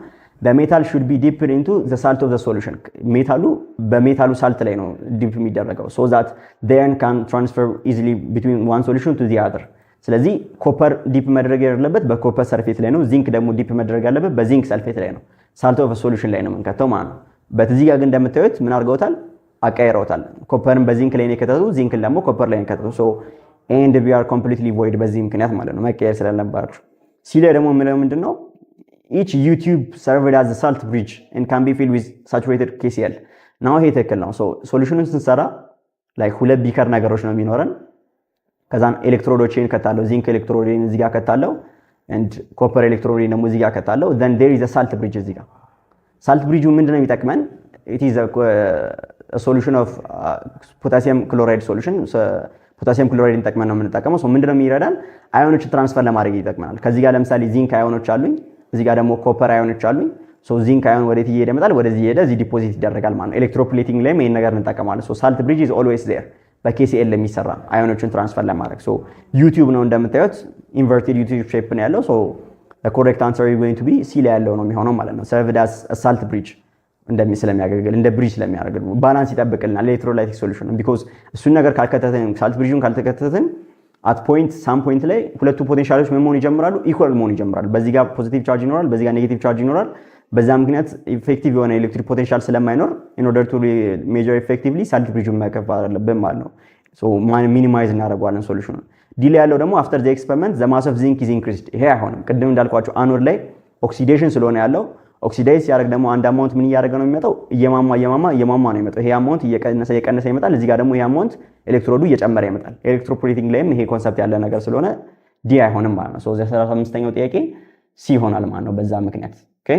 the metal should be dipped into the salt of the solution ሜታሉ በሜታሉ ሳልት ላይ ነው ዲፕ የሚደረገው so that they can transfer easily between one solution to the other ስለዚህ ኮፐር ዲፕ መድረግ ያለበት በኮፐር ሰርፌት ላይ ነው ዚንክ ደግሞ ዲፕ መድረግ ያለበት በዚንክ ሰልፌት ላይ ነው ሳልት ኦፍ ሶሉሽን ላይ ነው የምንከተው ማለት ነው በዚህ ጋር ግን እንደምታዩት ምን አድርገውታል አቀያይረውታል ኮፐርን በዚንክ ላይ ነው የከተቱ ዚንክን ደግሞ ኮፐር ላይ ነው የከተቱ so and we are completely void በዚህ ምክንያት ማለት ነው መቀየር ስለነበራችሁ ሲ ላይ ደግሞ ምንድነው each tube served as a salt bridge and can be filled with saturated KCl now ይሄ ትክክል ነው so ሶሉሽኑን ስንሰራ like ሁለት ቢከር ነገሮች ነው የሚኖረን ከዛን ኤሌክትሮዶችን ከታለው ዚንክ ኤሌክትሮድን እዚህ ጋር ከታለው and copper electrode ደግሞ እዚህ ጋር ከታለው then there is a salt bridge እዚህ ጋር salt bridge ምንድነው የሚጠቅመን it is a solution of potassium chloride solution ፖታሲየም ክሎራይድን ተጠቅመን ነው የምንጠቀመው። ሶ ምንድነው የሚረዳን? አዮኖች ትራንስፈር ለማድረግ ይጠቅመናል። ከዚህ ጋር ለምሳሌ ዚንክ አዮኖች አሉኝ፣ እዚህ ጋር ደግሞ ኮፐር አዮኖች አሉኝ። ሶ ዚንክ አዮን ወዴት እየሄደ ይመጣል? ወደዚህ እየሄደ እዚህ ዲፖዚት ይደረጋል ማለት ነው። ኤሌክትሮፕሌቲንግ ላይም ይሄን ነገር እንጠቀማለን። ሶ ሳልት ብሪጅ ኢዝ ኦልዌይስ ዜር በኬሲኤል የሚሰራ አዮኖችን ትራንስፈር ለማድረግ። ሶ ዩቲዩብ ነው እንደምታዩት ኢንቨርትድ ዩቲዩብ ሼፕ ነው ያለው። ሶ the correct answer is going to be ሲ ላይ ያለው ነው የሚሆነው ማለት ነው። served as a salt bridge ስለሚያገለግል እንደ ብሪጅ ስለሚያደርግ ባላንስ ይጠብቅልናል ኤሌክትሮላይቲክ ሶሉሽን ቢኮዝ እሱን ነገር ካልከተተን ሳልት ብሪጁን ካልተከተተን አት ፖይንት ሳም ፖይንት ላይ ሁለቱ ፖቴንሻሎች ምን መሆን ይጀምራሉ? ኢኳል መሆን ይጀምራሉ። በዚህ ጋር ፖዚቲቭ ቻርጅ ይኖራል፣ በዚህ ጋር ኔጌቲቭ ቻርጅ ይኖራል። በዛ ምክንያት ኢፌክቲቭ የሆነ ኤሌክትሪክ ፖቴንሻል ስለማይኖር in order to measure effectively ሳልት ብሪጁን መከፋ አለብን ማለት ነው። ሶ ሚኒማይዝ እናደርገዋለን ሶሉሽኑን። ዲል ያለው ደግሞ አፍተር ዘ ኤክስፐሪመንት ዘ ማስ ኦፍ ዚንክ ኢዝ ኢንክሪዝድ። ይሄ አይሆንም። ቅድም እንዳልኳቸው አኖድ ላይ ኦክሲዴሽን ስለሆነ ያለው ኦክሲዳይዝ ሲያደርግ ደግሞ አንድ አማውንት ምን እያደረገ ነው የሚመጣው? እየማማ ነው የሚመጣው። ይሄ አማውንት እየቀነሰ ይመጣል። እዚህ ጋር ደግሞ ይሄ አማውንት ኤሌክትሮዱ እየጨመረ ይመጣል። ኤሌክትሮፕሌቲንግ ላይም ይሄ ኮንሰፕት ያለ ነገር ስለሆነ ዲ አይሆንም ማለት ነው። ሶ 35ኛው ጥያቄ ሲ ይሆናል ማለት ነው በዛ ምክንያት። ኦኬ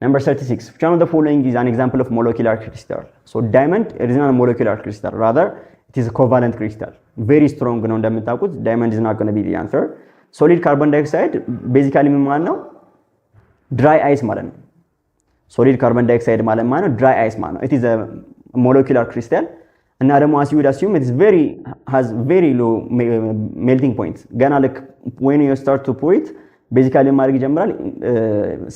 Number 36. Which one of the following is an example of molecular crystal? So diamond, it is not a molecular crystal. Rather, it is a covalent crystal. Very strong ነው እንደምታውቁት። Diamond is not going to be the answer. Solid carbon dioxide basically ምን ማለት ነው? Dry ice ማለት ነው። Solid carbon dioxide ማለት ነው dry ice ማለት ነው. It is a molecular crystal. እና ደግሞ as you would assume it is has very low melting point. ገና like when you start to pour it ቤዚካሊ ማድረግ ይጀምራል፣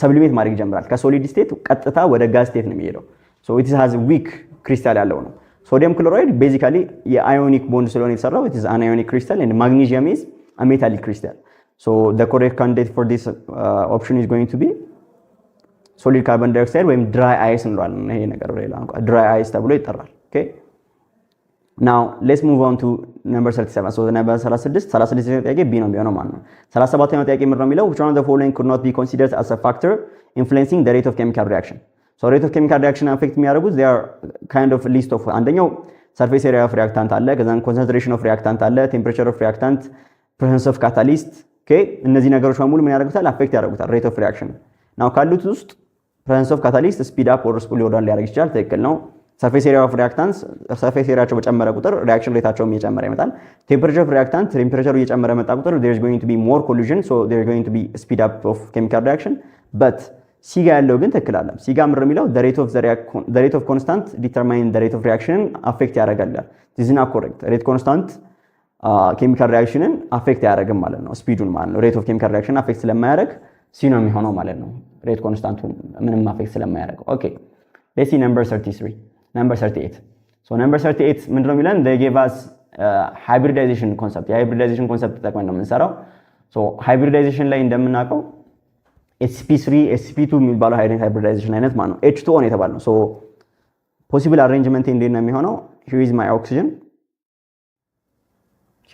ሰብሊሜት ማድረግ ይጀምራል። ከሶሊድ ስቴት ቀጥታ ወደ ጋዝ ስቴት ነው የሚሄደው። ሶ ኢት ሃዝ ዊክ ክሪስታል ያለው ነው። ሶዲየም ክሎራይድ ቤዚካሊ የአዮኒክ ቦንድ ስለሆነ የተሰራው ኢት ኢዝ አን አዮኒክ ክሪስታል ኤንድ ማግኒዚየም ኢዝ አ ሜታሊክ ክሪስታል። ሶ ዘ ኮሬክት ካንዲዴት ፎር ዲስ ኦፕሽን ኢዝ ጎይንግ ቱ ቢ ሶሊድ ካርቦን ዳይኦክሳይድ ወይም ድራይ አይስ እንለዋለን። ይሄ ነገር ሌላ ድራይ አይስ ተብሎ ይጠራል። ኦኬ Now let's move on to number 37. So number 36 ጥያቄ ቢ ነው የሚሆነው ማለት ነው። 37ኛው ጥያቄ ምንድነው የሚለው? Which one of the following could not be considered as a factor influencing the rate of chemical reaction? So rate of chemical reaction affect የሚያደርጉት they are kind of list of አንደኛው surface area of reactant አለ፣ ከዛን concentration of reactant አለ፣ temperature of reactant፣ presence of catalyst። okay እነዚህ ነገሮች በሙሉ ምን ያደርጉታል? affect ያደርጉታል rate of reaction። now ካሉት ውስጥ presence of catalyst speed up or slow down ሊያደርግ ይችላል። ትክክል ነው። surface area of reactants surface area በጨመረ ቁጥር reaction rateaቸውም እየጨመረ ይመጣል። temperature of reactant temperature እየጨመረ መጣ ቁጥር there is going to be more collision, so there is going to be speed up of chemical reaction. but ሲጋ ያለው ግን ትክክል አለ። ሲጋ ምንድነው የሚለው? the rate of constant determine the rate of reaction affect ያደርጋል። this is not correct. rate constant chemical reaction affect ያደርግም ማለት ነው ስፒዱን ማለት ነው። rate of chemical reaction affect ስለማያደርግ ሲ ነው የሚሆነው ማለት ነው። rate constant ምንም affect ስለማያደርግ። okay let's see number 33. Number 38. So number 38 ምንድነው የሚለን? they gave us hybridization concept. የhybridization concept ተጠቅመን ነው የምንሰራው። so hybridization ላይ እንደምናውቀው sp3 sp2 የሚባለው hybridization አይነት ማለት ነው h2o ነው የተባለው። so possible arrangement እንዴት ነው የሚሆነው? here is my oxygen,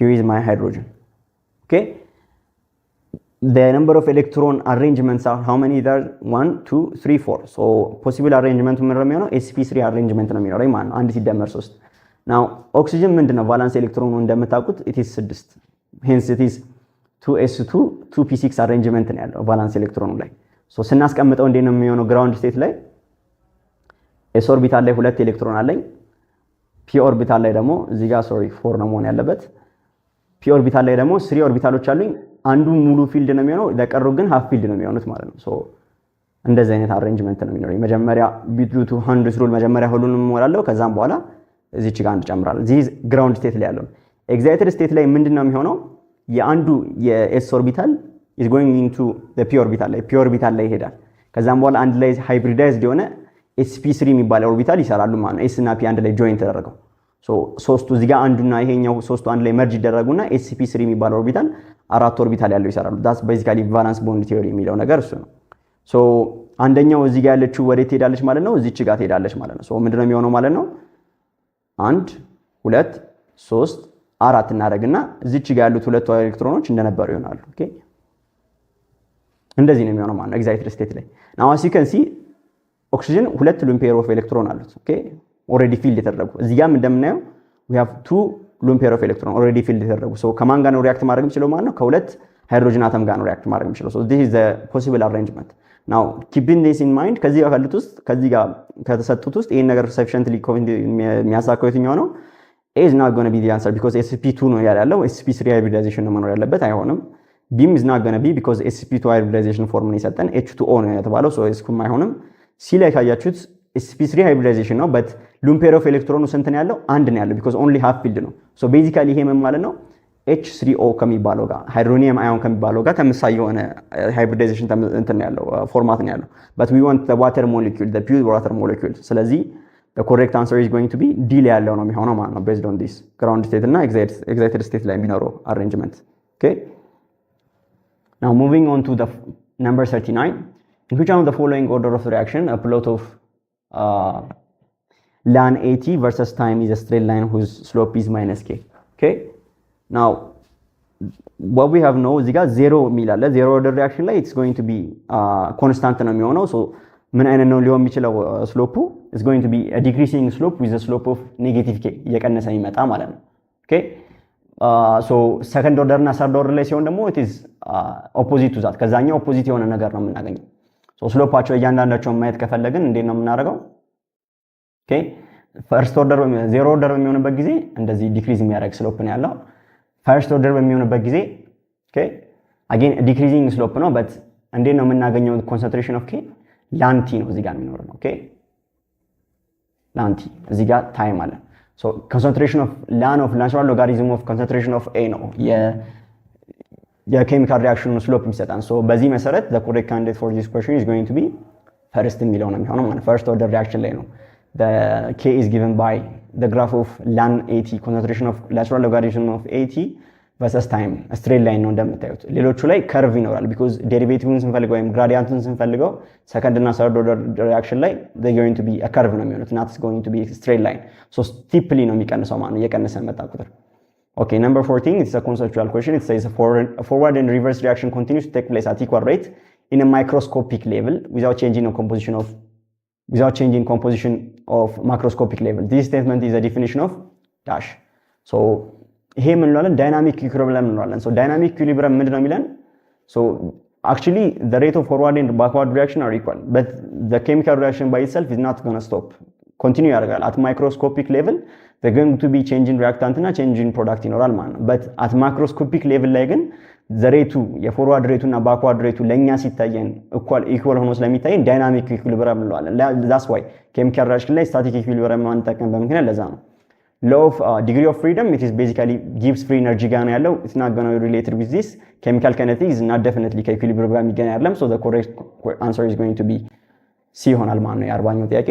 here is my hydrogen. okay the number of electron arrangements are how many? there 1 2 3 4. so possible arrangement ምን ነው የሚሆነው? sp3 arrangement ነው የሚኖረው ማለት ነው። አንድ ሲደመር 3። now oxygen ምንድነው? ቫላንስ ኤሌክትሮኑ እንደምታውቁት it is 6 hence it is 2s2 2p6 arrangement ነው ያለው ቫላንስ ኤሌክትሮኑ ላይ። so ስናስቀምጠው እንዴት ነው የሚሆነው? ግራውንድ ስቴት ላይ s ኦርቢታል ላይ 2 ኤሌክትሮን አለኝ። p ኦርቢታል ላይ ደግሞ እዚህ ጋር 4 ነው መሆን ያለበት። p ኦርቢታል ላይ ደግሞ 3 ኦርቢታሎች አሉኝ። አንዱ ሙሉ ፊልድ ነው የሚሆነው፣ ለቀሩ ግን ሃፍ ፊልድ ነው የሚሆኑት ማለት ነው። ሶ እንደዚህ አይነት አሬንጅመንት ነው የሚኖረው። መጀመሪያ ቢቱ ቱ 100 ሩል መጀመሪያ ሁሉንም ሞላለሁ፣ ከዛም በኋላ እዚች ጋር አንድ ጨምራለሁ። እዚህ ግራውንድ ስቴት ላይ ያለው ኤግዛይትድ ስቴት ላይ ምንድነው የሚሆነው? የአንዱ የኤስ ኦርቢታል is going into the p ኦርቢታል ላይ p ኦርቢታል ላይ ይሄዳል። ከዛም በኋላ አንድ ላይ ሃይብሪዳይዝድ የሆነ sp3 የሚባል ኦርቢታል ይሰራሉ ማለት ነው። s እና p አንድ ላይ ጆይን ተደረገው። ሶ ሶስቱ እዚህ ጋር አንዱና ይሄኛው ሶስቱ አንድ ላይ መርጅ ይደረጉና sp3 የሚባል ኦርቢታል 4 ኦርቢታል ያለው ይሰራሉ። that's basically valence bond theory የሚለው ነገር እሱ ነው። ሶ አንደኛው እዚህ ጋር ያለችው ወዴት ትሄዳለች ማለት ነው? እዚች ጋር ትሄዳለች ማለት ነው። ሶ ምንድነው የሚሆነው ማለት ነው? 1 2 3 4 እናደርግና እዚች ጋር ያሉት ሁለቱ ኤሌክትሮኖች እንደነበሩ ይሆናሉ። ኦኬ እንደዚህ ነው የሚሆነው ማለት ነው ኤግዛይትድ ስቴት ላይ። now as you can see ኦክሲጅን ሁለት ሉን ፔር ኦፍ ኤሌክትሮን አሉት። ኦኬ ኦሬዲ ፊልድ የተደረጉ እዚህ ጋርም እንደምናየው we have 2 ሉን ፔር ኦፍ ኤሌክትሮን ኦሬዲ ፊልድ የተደረጉ። ሶ ከማን ጋር ነው ሪአክት ማድረግ የሚችለው ማለት ነው? ከሁለት ሃይድሮጅን አተም ጋር ነው ሪአክት ማድረግ የሚችለው። so this is the possible arrangement. now keeping this in mind ከዚህ ጋር ካሉት ውስጥ ከዚህ ጋር ከተሰጡት ውስጥ ይሄን ነገር sufficiently የሚያሳካው የትኛው ነው? A is not going to be the answer because sp2 ነው ያለው sp3 hybridization ነው መኖር ያለበት አይሆንም Bም is not going to be because sp2 hybridization ፎርም ነው የሰጠን h2o ነው የተባለው so እስኩም አይሆንም C ላይ ካያችሁት sp3 hybridization ነው but lone pair of electron ስንት ነው ያለው አንድ ነው ያለው because only half filled ነው so basically ይሄ ምን ማለት ነው H3O ከሚባለው ጋር ሃይድሮኒየም አዮን ከሚባለው ጋር ተመሳሳይ የሆነ hybridization እንትን ነው ያለው ፎርማት ነው ያለው but we want the water molecule the pure water molecule ስለዚህ the correct answer is going to be D ላይ ያለው ነው የሚሆነው ማለት ነው based on this ground state እና excited state ላይ የሚኖረው arrangement okay now moving on to the number 39 in which one of the following order of reaction a plot of ln AT versus time is a straight line whose slope is minus k okay now what we have know እዚህ ጋር 0 ሚል አለ 0 order reaction ላይ it's going to be constant ነው የሚሆነው so ምን አይነት ነው ሊሆን የሚችለው ስሎፑ is going to be a decreasing slope with a slope of negative k እየቀነሰ ይመጣ ማለት ነው okay so second order እና third order ላይ ሲሆን ደግሞ it is opposite to that ከዛኛው opposite የሆነ ነገር ነው የምናገኘው so ስሎፓቸው እያንዳንዳቸው ማየት ከፈለግን እንዴት ነው የምናደርገው okay first order zero order በሚሆንበት ጊዜ እንደዚህ decrease የሚያደርግ slope ነው ያለው first order በሚሆንበት ጊዜ okay again decreasing slope ነው but እንዴት ነው የምናገኘው concentration of k ln t ነው እዚህ ጋር የሚኖረው okay ln t እዚህ ጋር time አለ so concentration of ln of natural logarithm of concentration of a ነው የኬሚካል ሪአክሽን ስሎፕ የሚሰጣን so በዚህ መሰረት the correct candidate for this question is going to be first የሚለው ነው የሚሆነው ማለት first order reaction ላይ ነው the k is given by the graph of ln AT concentration of natural logarithm of AT versus time a straight line ነው እንደምታዩት ሌሎቹ ላይ curve ይኖራል because derivative ስንፈልገው ወይም gradient ስንፈልገው second እና third order reaction ላይ they going to be a curve ነው የሚሆኑት not going to be a straight line so steeply ነው የሚቀንሰው ማለት ነው እየቀነሰ መጣ ቁጥር okay number 14 it's a conceptual question it says a forward and reverse reaction continues to take place at equal rate in a microscopic level without changing composition of macroscopic level this statement is a definition of dash so ይሄ ምን እንላለን ዳይናሚክ ኢኩሊብሪየም እንላለን so dynamic equilibrium ምንድን ነው የሚለን so actually the rate of forward and backward reaction are equal but the chemical reaction by itself is not going to stop continue ያደርጋል at microscopic level they're going to be changing reactant እና changing product ይኖራል ማለት ነው but at macroscopic level ላይ ግን the rate የፎርዋርድ ሬቱ እና ባክዋርድ ሬቱ ለኛ ሲታየን ኢኳል ሆኖ ስለሚታየን ዳይናሚክ ኢኩሊብሪየም እንለዋለን that's why chemical reaction ላይ static equilibrium አንጠቀምበት ምክንያት ለዛ ነው law of degree of freedom it is basically gives free energy ጋር ነው ያለው it's not going to be related with this chemical kinetic is not definitely ከኢኩሊብሪየም ጋር የሚገናኝ አይደለም so the correct answer is going to be C ይሆናል ማለት ነው የ40ኛው ጥያቄ